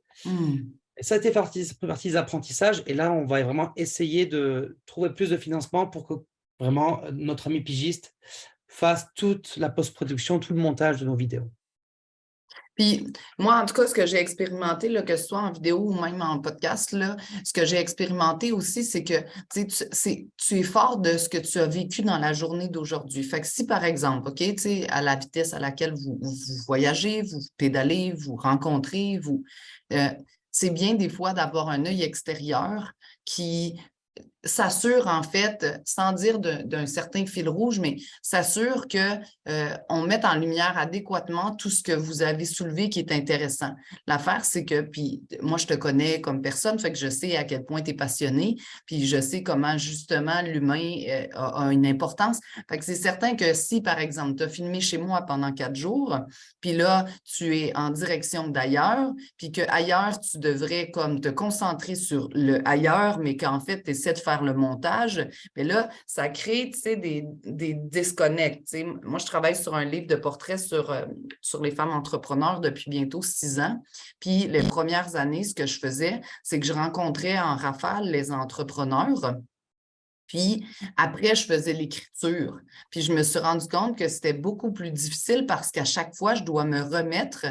Et ça a été partie des apprentissages. Et là, on va vraiment essayer de trouver plus de financement pour que vraiment notre ami pigiste fasse toute la post-production, tout le montage de nos vidéos. Puis moi, en tout cas, ce que j'ai expérimenté, là, que ce soit en vidéo ou même en podcast, là, ce que j'ai expérimenté aussi, c'est que tu es fort de ce que tu as vécu dans la journée d'aujourd'hui. Fait que si, par exemple, OK, à la vitesse à laquelle vous voyagez, vous pédalez, vous rencontrez, c'est bien des fois d'avoir un œil extérieur qui s'assure en fait, sans dire d'un certain fil rouge, mais s'assure qu'on mette en lumière adéquatement tout ce que vous avez soulevé qui est intéressant. L'affaire, c'est que, puis moi, je te connais comme personne, fait que je sais à quel point tu es passionné, puis je sais comment justement l'humain a une importance. Fait que c'est certain que si, par exemple, tu as filmé chez moi pendant 4 jours, puis là, tu es en direction d'ailleurs, puis qu'ailleurs, tu devrais comme te concentrer sur le ailleurs, mais qu'en fait, tu essaies de faire le montage, mais là, ça crée, des disconnects. Moi, je travaille sur un livre de portraits sur les femmes entrepreneurs depuis bientôt 6 ans. Puis, les premières années, ce que je faisais, c'est que je rencontrais en rafale les entrepreneurs. Puis après, je faisais l'écriture. Puis je me suis rendu compte que c'était beaucoup plus difficile parce qu'à chaque fois, je dois me remettre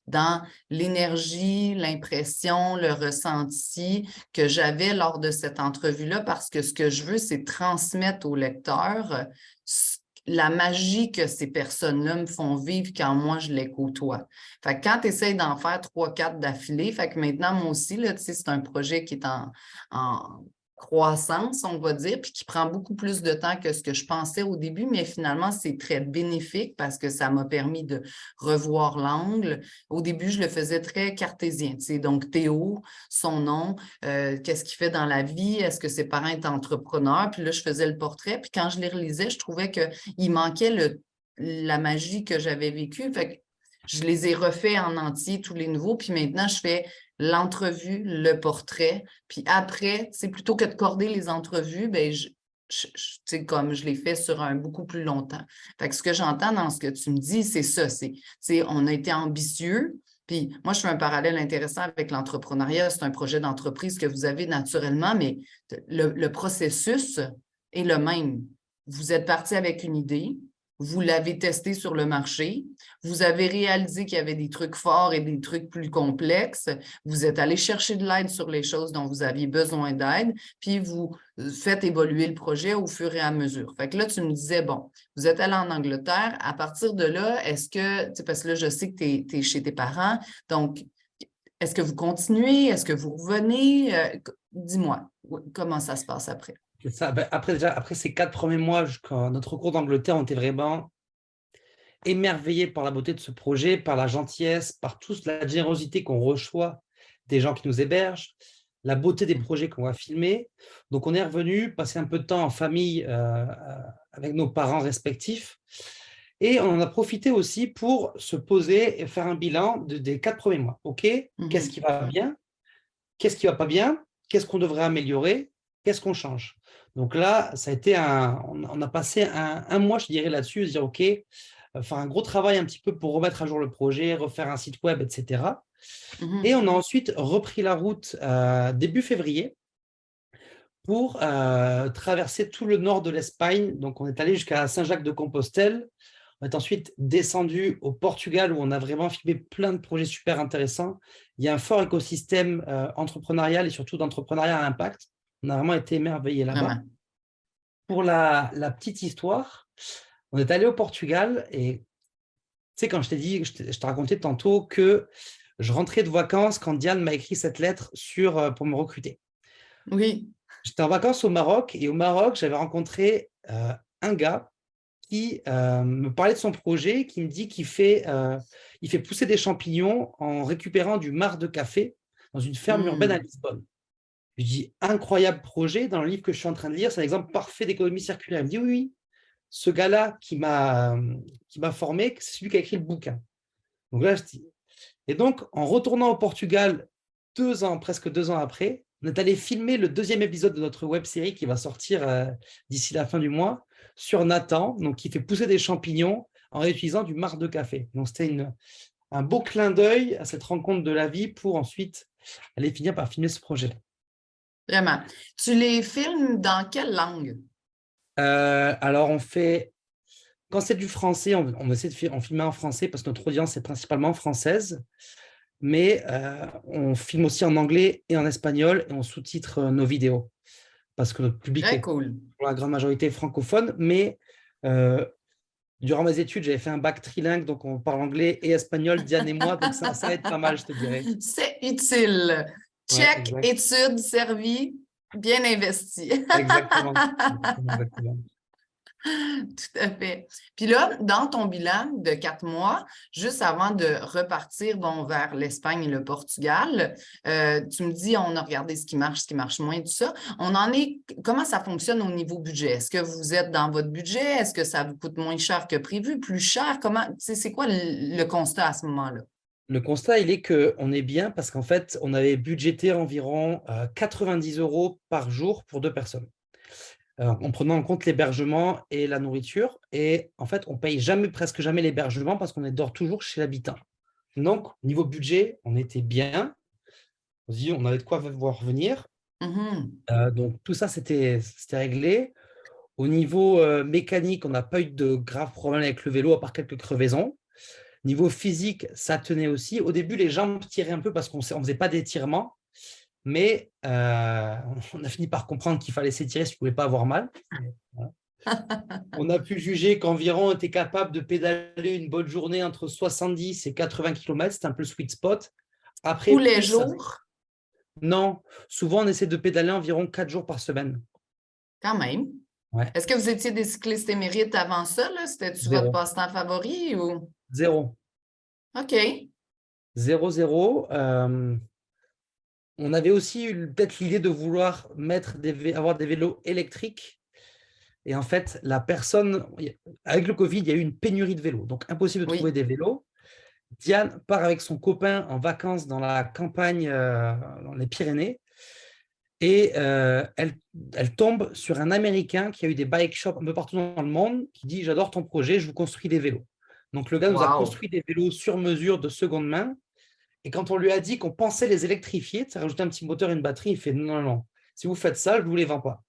dans l'énergie, l'impression, le ressenti que j'avais lors de cette entrevue-là parce que ce que je veux, c'est transmettre au lecteur la magie que ces personnes-là me font vivre quand moi, je les côtoie. Fait que quand tu essaies d'en faire 3, 4 d'affilée, fait que maintenant, moi aussi, là, c'est un projet qui est en croissance, on va dire, puis qui prend beaucoup plus de temps que ce que je pensais au début, mais finalement, c'est très bénéfique parce que ça m'a permis de revoir l'angle. Au début, je le faisais très cartésien, tu sais, donc Théo, son nom, qu'est-ce qu'il fait dans la vie, est-ce que ses parents étaient entrepreneurs, puis là, je faisais le portrait, puis quand je les relisais, je trouvais qu'il manquait la magie que j'avais vécue, fait que je les ai refaits en entier, tous les nouveaux, puis maintenant, je fais l'entrevue, le portrait, puis après, c'est plutôt que de corder les entrevues, ben comme je l'ai fait sur un beaucoup plus longtemps. Fait que ce que j'entends dans ce que tu me dis, c'est ça, on a été ambitieux, puis moi, je fais un parallèle intéressant avec l'entrepreneuriat, c'est un projet d'entreprise que vous avez naturellement, mais le processus est le même. Vous êtes parti avec une idée, vous l'avez testé sur le marché, vous avez réalisé qu'il y avait des trucs forts et des trucs plus complexes, vous êtes allé chercher de l'aide sur les choses dont vous aviez besoin d'aide, puis vous faites évoluer le projet au fur et à mesure. Fait que là, tu me disais, bon, vous êtes allé en Angleterre, à partir de là, est-ce que, parce que là, je sais que tu es chez tes parents, donc, est-ce que vous continuez? Est-ce que vous revenez? Dis-moi, comment ça se passe après? C'est ça. Ben, après ces 4 premiers mois, quand notre cours d'Angleterre, on était vraiment émerveillés par la beauté de ce projet, par la gentillesse, par toute la générosité qu'on reçoit des gens qui nous hébergent, la beauté des projets qu'on va filmer. Donc, on est revenu passer un peu de temps en famille avec nos parents respectifs. Et on en a profité aussi pour se poser et faire un bilan des 4 premiers mois. OK, qu'est-ce qui va bien? Qu'est-ce qui ne va pas bien? Qu'est-ce qu'on devrait améliorer? Qu'est-ce qu'on change? Donc là, ça a été on a passé un mois, je dirais, là-dessus, se dire, OK, faire un gros travail un petit peu pour remettre à jour le projet, refaire un site web, etc. Et on a ensuite repris la route début février pour traverser tout le nord de l'Espagne. Donc, on est allé jusqu'à Saint-Jacques-de-Compostelle. On est ensuite descendu au Portugal où on a vraiment filmé plein de projets super intéressants. Il y a un fort écosystème entrepreneurial et surtout d'entrepreneuriat à impact. On a vraiment été émerveillés là-bas. Vraiment. Pour la petite histoire, on est allé au Portugal et tu sais, quand je t'ai dit, je te racontais tantôt que je rentrais de vacances quand Diane m'a écrit cette lettre pour me recruter. Oui. J'étais en vacances au Maroc et au Maroc, j'avais rencontré un gars qui me parlait de son projet, qui me dit qu'il fait pousser des champignons en récupérant du marc de café dans une ferme urbaine à Lisbonne. Je dis, incroyable projet, dans le livre que je suis en train de lire, c'est un exemple parfait d'économie circulaire. Il me dit, oui, oui, ce gars-là qui m'a formé, c'est celui qui a écrit le bouquin. Donc là, je dis... Et donc, en retournant au Portugal presque 2 ans après, on est allé filmer le 2e épisode de notre web-série qui va sortir d'ici la fin du mois sur Nathan, donc qui fait pousser des champignons en réutilisant du marc de café. Donc, c'était un beau clin d'œil à cette rencontre de la vie pour ensuite aller finir par filmer ce projet. Vraiment. Tu les filmes dans quelle langue? Alors, quand c'est du français, on essaie de filmer en français parce que notre audience est principalement française. Mais on filme aussi en anglais et en espagnol et on sous-titre nos vidéos parce que notre public Très est cool. pour la grande majorité francophone. Mais durant mes études, j'avais fait un bac trilingue, donc on parle anglais et espagnol, Diane et moi, donc ça aide pas mal, je te dirais. C'est utile. Ouais, Check, exact. études servies, bien investies. Exactement. Exactement. Tout à fait. Puis là, dans ton bilan de 4 mois, juste avant de repartir vers l'Espagne et le Portugal, tu me dis, on a regardé ce qui marche moins, tout ça. Comment ça fonctionne au niveau budget? Est-ce que vous êtes dans votre budget? Est-ce que ça vous coûte moins cher que prévu, plus cher? C'est quoi le constat à ce moment-là? Le constat, il est qu'on est bien parce qu'en fait, on avait budgété environ 90 € par jour pour 2 personnes. En prenant en compte l'hébergement et la nourriture. Et en fait, on paye presque jamais l'hébergement parce qu'on dort toujours chez l'habitant. Donc, niveau budget, on était bien. On avait de quoi voir revenir. Donc, tout ça, c'était réglé. Au niveau mécanique, on n'a pas eu de graves problèmes avec le vélo, à part quelques crevaisons. Niveau physique, ça tenait aussi. Au début, les jambes tiraient un peu parce qu'on ne faisait pas d'étirement. Mais on a fini par comprendre qu'il fallait s'étirer si tu ne pouvais pas avoir mal. Voilà. On a pu juger qu'environ on était capable de pédaler une bonne journée entre 70 et 80 km. C'était un peu le sweet spot. Après, Tous les jours? Non, souvent on essaie de pédaler environ 4 jours par semaine. Quand même. Ouais, Est-ce que vous étiez des cyclistes émérites avant ça, là? C'était-tu votre zéro. passe-temps favori ou? Zéro. OK. Zéro, zéro. On avait aussi peut-être l'idée de vouloir avoir des vélos électriques. Et en fait, avec le Covid, il y a eu une pénurie de vélos. Donc, impossible de trouver Oui. des vélos. Diane part avec son copain en vacances dans la campagne, dans les Pyrénées. Et elle tombe sur un Américain qui a eu des bike shops un peu partout dans le monde, qui dit: «J'adore ton projet, je vous construis des vélos». Donc, le gars nous a Wow. construit des vélos sur mesure de seconde main. Et quand on lui a dit qu'on pensait les électrifier, ça rajouter un petit moteur et une batterie, il fait: «Non, non, non, si vous faites ça, je ne vous les vends pas».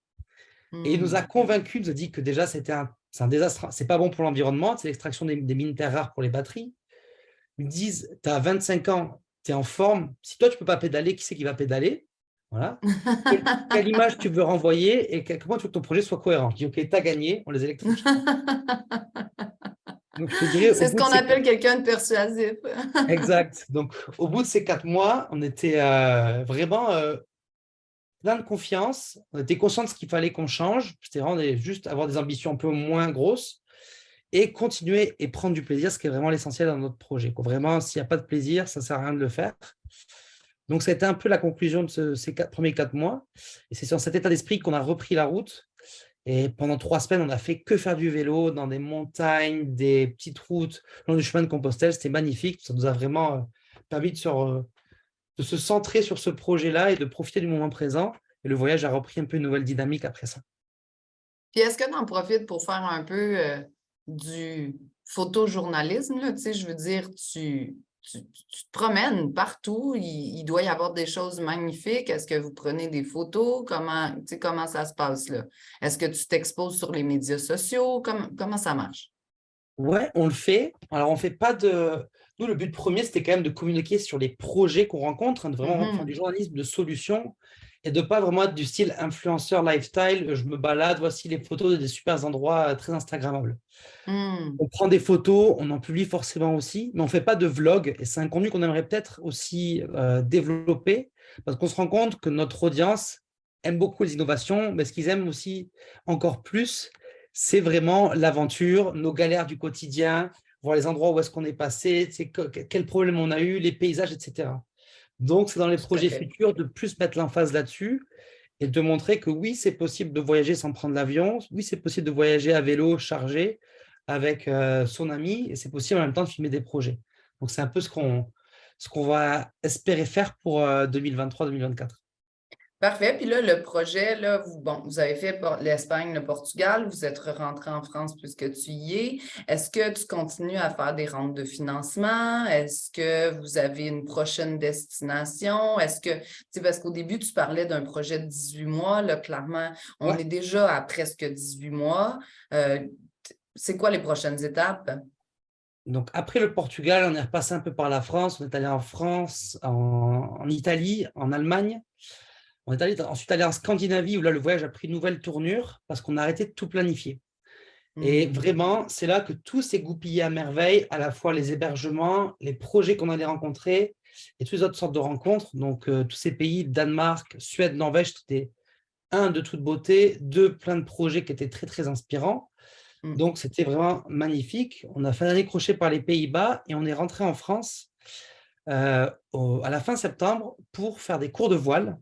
Et il nous a Hmm. convaincus, il nous a dit que déjà, c'est un désastre, c'est pas bon pour l'environnement, c'est l'extraction des mines terres rares pour les batteries. Ils me disent: «Tu as 25 ans, tu es en forme, si toi, tu ne peux pas pédaler, qui c'est qui va pédaler?» Voilà. Quelle image tu veux renvoyer et comment tu veux que ton projet soit cohérent? Je dis: «OK, tu as gagné, on les électrifie». Donc, je te dirais, au C'est ce bout de qu'on ces appelle quelqu'un de persuasif. exact. Donc, au bout de ces 4 mois, on était vraiment plein de confiance. On était conscient de ce qu'il fallait qu'on change. C'était vraiment juste avoir des ambitions un peu moins grosses et continuer et prendre du plaisir, ce qui est vraiment l'essentiel dans notre projet, quoi. Vraiment, s'il n'y a pas de plaisir, ça ne sert à rien de le faire. Donc, ça a été un peu la conclusion de ces premiers 4 mois. Et c'est sur cet état d'esprit qu'on a repris la route. Et pendant 3 semaines, on n'a fait que faire du vélo dans des montagnes, des petites routes, le long du chemin de Compostelle. C'était magnifique. Ça nous a vraiment permis de se centrer sur ce projet-là et de profiter du moment présent. Et le voyage a repris un peu une nouvelle dynamique après ça. Puis est-ce que tu en profites pour faire un peu du photojournalisme, là? Tu sais, je veux dire, tu te promènes partout, il doit y avoir des choses magnifiques. Est-ce que vous prenez des photos? Tu sais, comment ça se passe là? Est-ce que tu t'exposes sur les médias sociaux? Comment ça marche? Ouais, on le fait. Alors, on fait pas de. Nous, le but premier, c'était quand même de communiquer sur les projets qu'on rencontre, hein, de vraiment faire du Mhm. journalisme de solutions et de pas vraiment être du style influenceur lifestyle. Je me balade, voici les photos des super endroits très Instagrammables. Hmm. On prend des photos, on en publie forcément aussi, mais on ne fait pas de vlog. Et c'est un contenu qu'on aimerait peut-être aussi développer, parce qu'on se rend compte que notre audience aime beaucoup les innovations, mais ce qu'ils aiment aussi encore plus, c'est vraiment l'aventure, nos galères du quotidien, voir les endroits où est-ce qu'on est passé, quels problèmes on a eu, les paysages, etc. Donc, c'est dans les Tout à projets fait. futurs de plus mettre l'emphase là-dessus et de montrer que oui, c'est possible de voyager sans prendre l'avion, oui, c'est possible de voyager à vélo chargé avec son ami, et c'est possible en même temps de filmer des projets. Donc, c'est un peu ce qu'on va espérer faire pour 2023-2024. Parfait. Puis là, le projet, là, vous avez fait l'Espagne, le Portugal, vous êtes rentré en France puisque tu y es. Est-ce que tu continues à faire des rentes de financement? Est-ce que vous avez une prochaine destination? Est-ce que, tu sais, parce qu'au début, tu parlais d'un projet de 18 mois, là, clairement, on Ouais. est déjà à presque 18 mois. Euh, c'est quoi les prochaines étapes? Donc, après le Portugal, on est repassé un peu par la France. On est allé en France, en Italie, en Allemagne. On est ensuite allé en Scandinavie, où là, le voyage a pris une nouvelle tournure parce qu'on a arrêté de tout planifier. Et Hmm. vraiment, c'est là que tout s'est goupillé à merveille, à la fois les hébergements, les projets qu'on allait rencontrer et toutes les autres sortes de rencontres. Donc, tous ces pays, Danemark, Suède, Norvège, c'était un, de toute beauté, deux, plein de projets qui étaient très, très inspirants. Hmm. Donc, c'était vraiment magnifique. On a fait un année crochet par les Pays-Bas et on est rentré en France à la fin septembre pour faire des cours de voile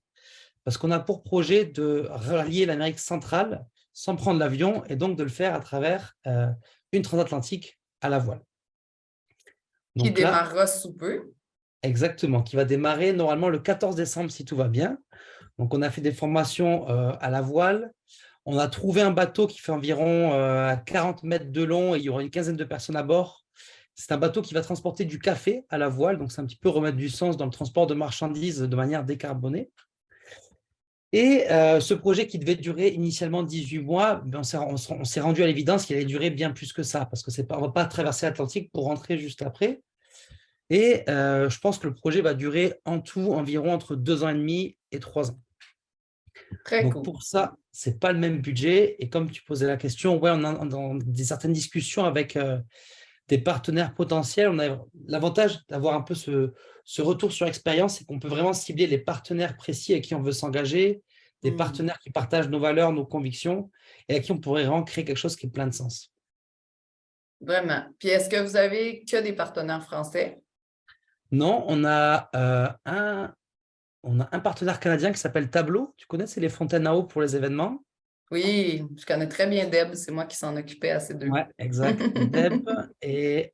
parce qu'on a pour projet de rallier l'Amérique centrale sans prendre l'avion et donc de le faire à travers une transatlantique à la voile. Qui Donc là, démarrera sous peu. exactement, qui va démarrer normalement le 14 décembre si tout va bien. Donc on a fait des formations à la voile. On a trouvé un bateau qui fait environ 40 mètres de long et il y aura une quinzaine de personnes à bord. C'est un bateau qui va transporter du café à la voile, donc c'est un petit peu remettre du sens dans le transport de marchandises de manière décarbonée. Et ce projet qui devait durer initialement 18 mois, ben on s'est rendu à l'évidence qu'il allait durer bien plus que ça, parce qu'on ne va pas traverser l'Atlantique pour rentrer juste après. Et je pense que le projet va durer en tout environ entre 2 ans et demi et 3 ans. Très Donc cool. pour ça, ce n'est pas le même budget. Et comme tu posais la question, ouais, on a dans certaines discussions avec des partenaires potentiels. On a l'avantage d'avoir un peu ce retour sur expérience, c'est qu'on peut vraiment cibler les partenaires précis avec qui on veut s'engager, des Hmm. partenaires qui partagent nos valeurs, nos convictions et à qui on pourrait vraiment créer quelque chose qui est plein de sens. Vraiment. Puis est-ce que vous avez que des partenaires français? Non, on a un partenaire canadien qui s'appelle Tableau. Tu connais, c'est les fontaines à eau pour les événements. Oui, je connais très bien Deb, c'est moi qui s'en occupais à ces deux. Ouais, exact. Deb et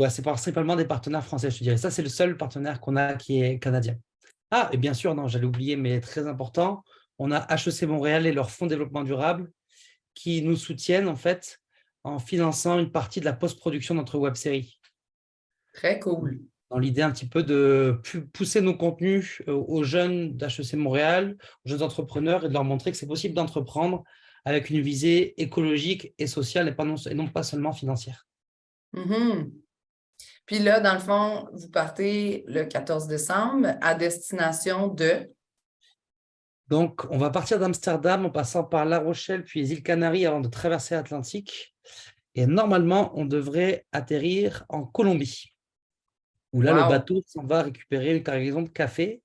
ouais, c'est principalement des partenaires français, je te dirais. Ça, c'est le seul partenaire qu'on a qui est canadien. Ah, et bien sûr, non, j'allais oublier, mais très important, on a HEC Montréal et leur fonds de développement durable qui nous soutiennent en fait en finançant une partie de la post-production de notre web-série. Très cool. Dans l'idée un petit peu de pousser nos contenus aux jeunes d'HEC Montréal, aux jeunes entrepreneurs et de leur montrer que c'est possible d'entreprendre avec une visée écologique et sociale et non pas seulement financière. Mhm. Puis là, dans le fond, vous partez le 14 décembre à destination de… Donc, on va partir d'Amsterdam en passant par La Rochelle puis les îles Canaries avant de traverser l'Atlantique. Et normalement, on devrait atterrir en Colombie, où là, le Wow! bateau s'en va récupérer une cargaison de café.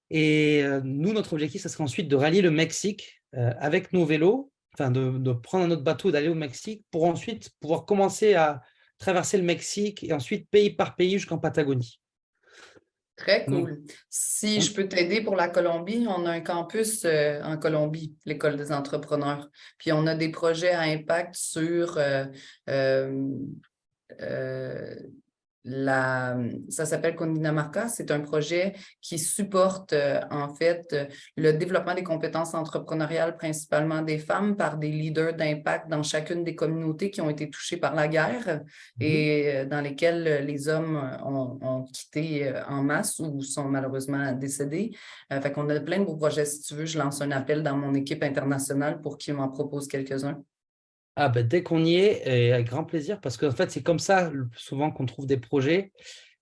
Et nous, notre objectif, ce serait ensuite de rallier le Mexique avec nos vélos, enfin de prendre un autre bateau, d'aller au Mexique pour ensuite pouvoir commencer à traverser le Mexique et ensuite pays par pays jusqu'en Patagonie. Très Donc, cool. Si je on- peux t'aider pour la Colombie, on a un campus en Colombie, l'École des entrepreneurs. Puis on a des projets à impact sur euh, euh, ça s'appelle Cundinamarca. C'est un projet qui supporte en fait le développement des compétences entrepreneuriales, principalement des femmes, par des leaders d'impact dans chacune des communautés qui ont été touchées par la guerre Mhm. et dans lesquelles les hommes ont quitté en masse ou sont malheureusement décédés. Fait qu'on a plein de beaux projets. Si tu veux, je lance un appel dans mon équipe internationale pour qu'ils m'en proposent quelques-uns. Ah ben, dès qu'on y est, et avec grand plaisir, parce qu'en fait, c'est comme ça souvent qu'on trouve des projets.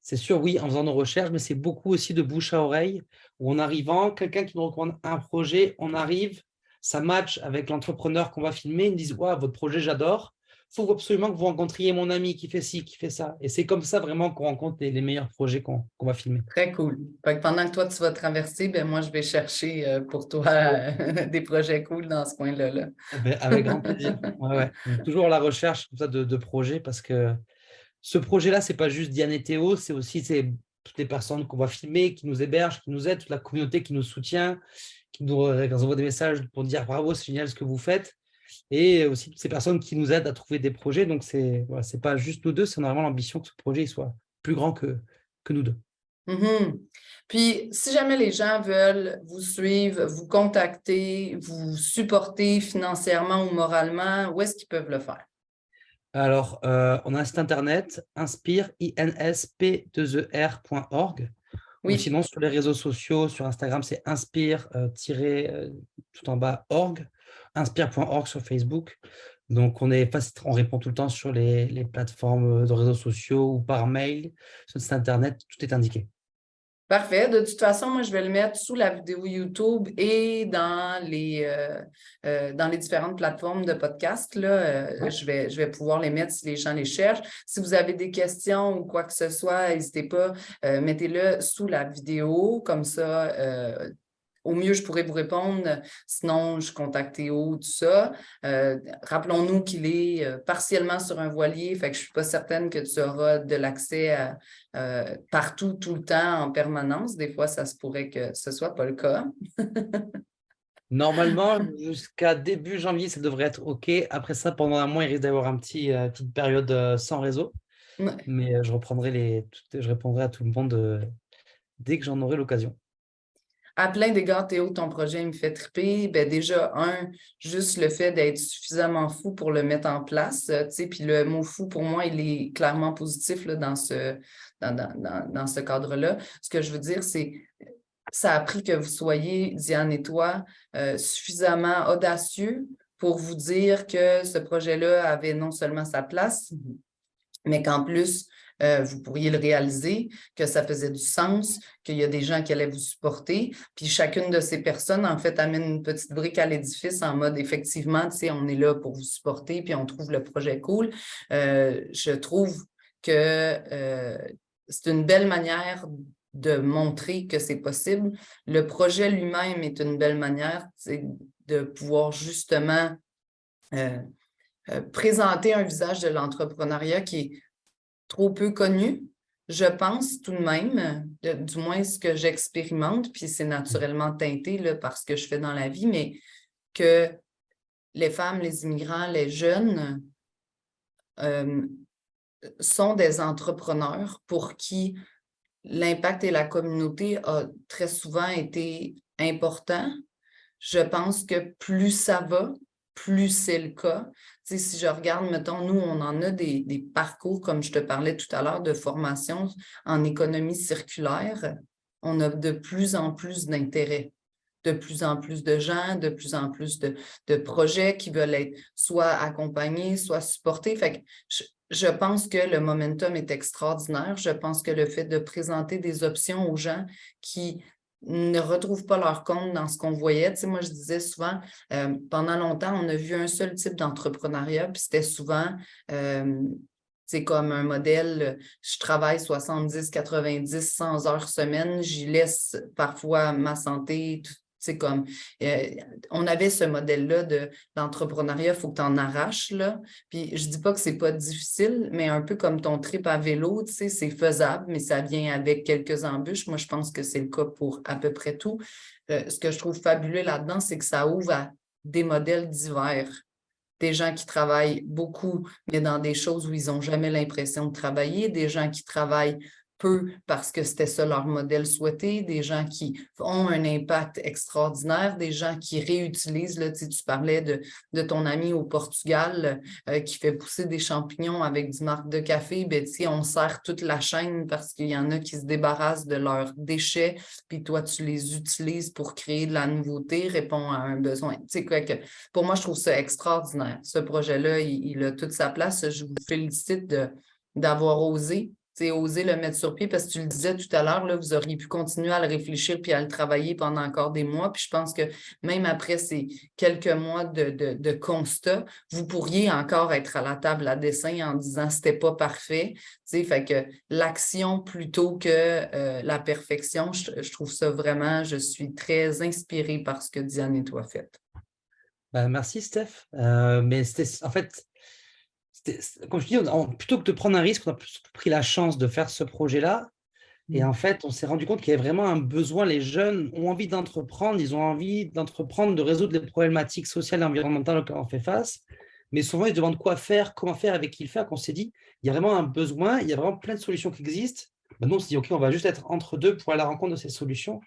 C'est sûr, oui, en faisant nos recherches, mais c'est beaucoup aussi de bouche à oreille, où en arrivant, quelqu'un qui nous recommande un projet, on arrive, ça match avec l'entrepreneur qu'on va filmer, ils me disent, ouais, votre projet, j'adore. Il faut absolument que vous rencontriez mon ami qui fait ci, qui fait ça. Et c'est comme ça vraiment qu'on rencontre les meilleurs projets qu'on va filmer. Très cool. Fait que pendant que toi, tu vas traverser, ben moi, je vais chercher pour toi des projets cool dans ce coin-là. Là. Eh ben, avec grand plaisir. Ouais, ouais. On est toujours à la recherche comme ça, de projets parce que ce projet-là, c'est pas juste Diane et Théo, c'est toutes les personnes qu'on va filmer, qui nous hébergent, qui nous aident, toute la communauté qui nous soutient, qui nous envoie des messages pour dire bravo, c'est génial ce que vous faites. Et aussi toutes ces personnes qui nous aident à trouver des projets. Donc, c'est pas juste nous deux, c'est vraiment l'ambition que ce projet il soit plus grand que nous deux. Mhm. Puis, si jamais les gens veulent vous suivre, vous contacter, vous supporter financièrement ou moralement, où est-ce qu'ils peuvent le faire? Alors, on a un site internet, insp2er.org. Ou Oui, sinon, sur les réseaux sociaux, sur Instagram, c'est tout en bas, org, inspire.org sur Facebook. Donc, on répond tout le temps sur les plateformes de réseaux sociaux ou par mail. Sur le site internet, tout est indiqué. parfait. De toute façon, moi, je vais le mettre sous la vidéo YouTube et dans les différentes plateformes de podcast. Là, Ouais. je vais pouvoir les mettre si les gens les cherchent. Si vous avez des questions ou quoi que ce soit, n'hésitez pas, mettez-le sous la vidéo. Comme ça, au mieux, je pourrais vous répondre. Sinon, je contacte Théo, tout ça. Rappelons-nous qu'il est partiellement sur un voilier, fait que je ne suis pas certaine que tu auras de l'accès partout, tout le temps, en permanence. Des fois, ça se pourrait que ce ne soit pas le cas. Normalement, jusqu'à début janvier, ça devrait être OK. Après ça, pendant un mois, il risque d'avoir petite période sans réseau. Ouais. Mais je répondrai à tout le monde dès que j'en aurai l'occasion. À plein d'égards, Théo, ton projet me fait triper. Ben déjà, juste le fait d'être suffisamment fou pour le mettre en place, tu sais, puis le mot fou, pour moi, il est clairement positif là, dans ce cadre-là. Ce que je veux dire, c'est ça a pris que vous soyez, Diane et toi, suffisamment audacieux pour vous dire que ce projet-là avait non seulement sa place, mais qu'en plus, vous pourriez le réaliser, que ça faisait du sens, qu'il y a des gens qui allaient vous supporter. Puis chacune de ces personnes, en fait, amène une petite brique à l'édifice en mode, effectivement, tu sais, on est là pour vous supporter, puis on trouve le projet cool. Je trouve que c'est une belle manière de montrer que c'est possible. Le projet lui-même est une belle manière de pouvoir justement présenter un visage de l'entrepreneuriat qui est trop peu connu. Je pense tout de même, du moins ce que j'expérimente, puis c'est naturellement teinté là, par ce que je fais dans la vie, mais que les femmes, les immigrants, les jeunes sont des entrepreneurs pour qui l'impact et la communauté a très souvent été important. Je pense que plus ça va, plus c'est le cas. Tu sais, si je regarde, mettons, nous, on en a des parcours, comme je te parlais tout à l'heure, de formation en économie circulaire. On a de plus en plus d'intérêt, de plus en plus de gens, de plus en plus de projets qui veulent être soit accompagnés, soit supportés. Fait que je pense que le momentum est extraordinaire. Je pense que le fait de présenter des options aux gens qui ne retrouvent pas leur compte dans ce qu'on voyait. Tu sais, moi, je disais souvent, pendant longtemps, on a vu un seul type d'entrepreneuriat, puis c'était souvent, c'est comme un modèle, je travaille 70, 90, 100 heures semaine, j'y laisse parfois ma santé, c'est comme, on avait ce modèle-là de l'entrepreneuriat, il faut que tu en arraches, là. Puis je dis pas que c'est pas difficile, mais un peu comme ton trip à vélo, tu sais, c'est faisable, mais ça vient avec quelques embûches. Moi, je pense que c'est le cas pour à peu près tout. Ce que je trouve fabuleux là-dedans, c'est que ça ouvre à des modèles divers. Des gens qui travaillent beaucoup, mais dans des choses où ils n'ont jamais l'impression de travailler, des gens qui travaillent peu parce que c'était ça leur modèle souhaité, des gens qui ont un impact extraordinaire, des gens qui réutilisent, là, tu parlais de ton ami au Portugal qui fait pousser des champignons avec du marc de café, ben, on sert toute la chaîne parce qu'il y en a qui se débarrassent de leurs déchets, puis toi, tu les utilises pour créer de la nouveauté, répond à un besoin. Pour moi, je trouve ça extraordinaire. Ce projet-là, il a toute sa place. Je vous félicite d'avoir osé le mettre sur pied parce que tu le disais tout à l'heure, là, vous auriez pu continuer à le réfléchir puis à le travailler pendant encore des mois. Puis je pense que même après ces quelques mois de constat, vous pourriez encore être à la table à dessin en disant c'était pas parfait. Fait que l'action plutôt que la perfection, je trouve ça vraiment, je suis très inspirée par ce que Diane et toi faites. Merci, Steph. Mais c'était, en fait, comme je dis, plutôt que de prendre un risque, on a plutôt pris la chance de faire ce projet-là. Et en fait, on s'est rendu compte qu'il y avait vraiment un besoin. Les jeunes ont envie d'entreprendre, ils ont envie d'entreprendre, de résoudre les problématiques sociales et environnementales auxquelles on fait face. Mais souvent, ils se demandent quoi faire, comment faire, avec qui le faire. Qu'on s'est dit, il y a vraiment un besoin, il y a vraiment plein de solutions qui existent. Maintenant, on s'est dit, OK, on va juste être entre deux pour aller à la rencontre de ces solutions.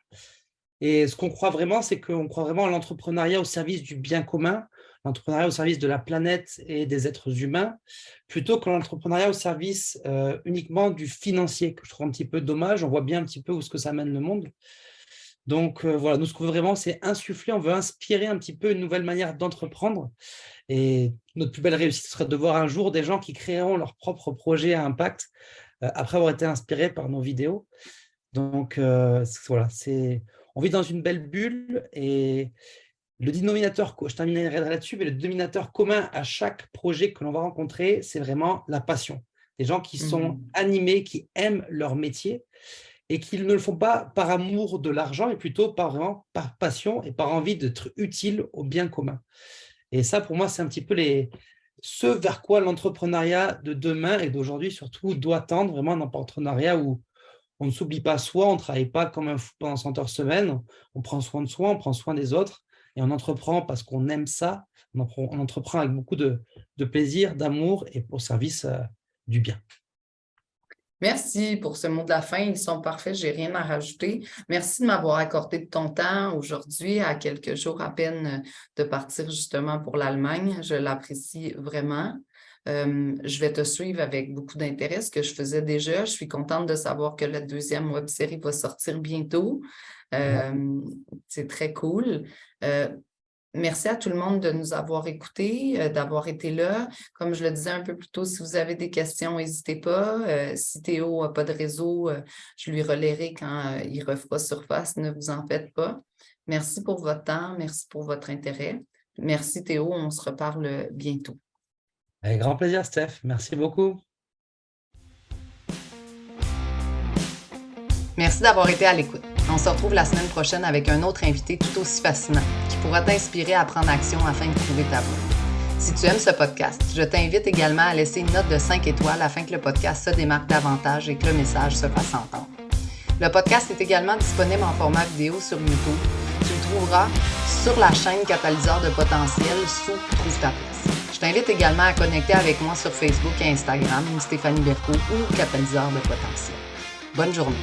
Et ce qu'on croit vraiment, c'est qu'on croit vraiment à l'entrepreneuriat au service du bien commun, l'entrepreneuriat au service de la planète et des êtres humains, plutôt que l'entrepreneuriat au service uniquement du financier, que je trouve un petit peu dommage. On voit bien un petit peu où ce que ça mène le monde. Donc voilà, nous, ce qu'on veut vraiment, c'est insuffler, on veut inspirer un petit peu une nouvelle manière d'entreprendre. Et notre plus belle réussite serait de voir un jour des gens qui créeront leur propre projet à impact après avoir été inspirés par nos vidéos. Donc voilà, on vit dans une belle bulle et le dénominateur, je terminerai là-dessus, mais le dénominateur commun à chaque projet que l'on va rencontrer, c'est vraiment la passion. Des gens qui sont animés, qui aiment leur métier et qui ne le font pas par amour de l'argent, mais plutôt vraiment par passion et par envie d'être utile au bien commun. Et ça, pour moi, c'est un petit peu ce vers quoi l'entrepreneuriat de demain et d'aujourd'hui surtout doit tendre, vraiment un entrepreneuriat où on ne s'oublie pas soi, on ne travaille pas comme un fou pendant 100 heures semaine, on prend soin de soi, on prend soin des autres, et on entreprend parce qu'on aime ça, on entreprend avec beaucoup de plaisir, d'amour et au service du bien. Merci pour ce mot de la fin. Ils sont parfaits, je n'ai rien à rajouter. Merci de m'avoir accordé de ton temps aujourd'hui, à quelques jours à peine de partir justement pour l'Allemagne. Je l'apprécie vraiment. Je vais te suivre avec beaucoup d'intérêt, ce que je faisais déjà. Je suis contente de savoir que la deuxième web-série va sortir bientôt. C'est très cool. Merci à tout le monde de nous avoir écoutés, d'avoir été là. Comme je le disais un peu plus tôt, si vous avez des questions, n'hésitez pas. Si Théo n'a pas de réseau, je lui relayerai quand il refera surface. Ne vous en faites pas. Merci pour votre temps. Merci pour votre intérêt. Merci Théo. On se reparle bientôt. Avec grand plaisir, Steph. Merci beaucoup. Merci d'avoir été à l'écoute. On se retrouve la semaine prochaine avec un autre invité tout aussi fascinant qui pourra t'inspirer à prendre action afin de trouver ta voie. Si tu aimes ce podcast, je t'invite également à laisser une note de 5 étoiles afin que le podcast se démarque davantage et que le message se fasse entendre. Le podcast est également disponible en format vidéo sur YouTube. Tu le trouveras sur la chaîne Catalyseur de potentiel sous Trouve ta place. Je t'invite également à connecter avec moi sur Facebook et Instagram, Stéphanie Berthaud ou Catalyseur de potentiel. Bonne journée.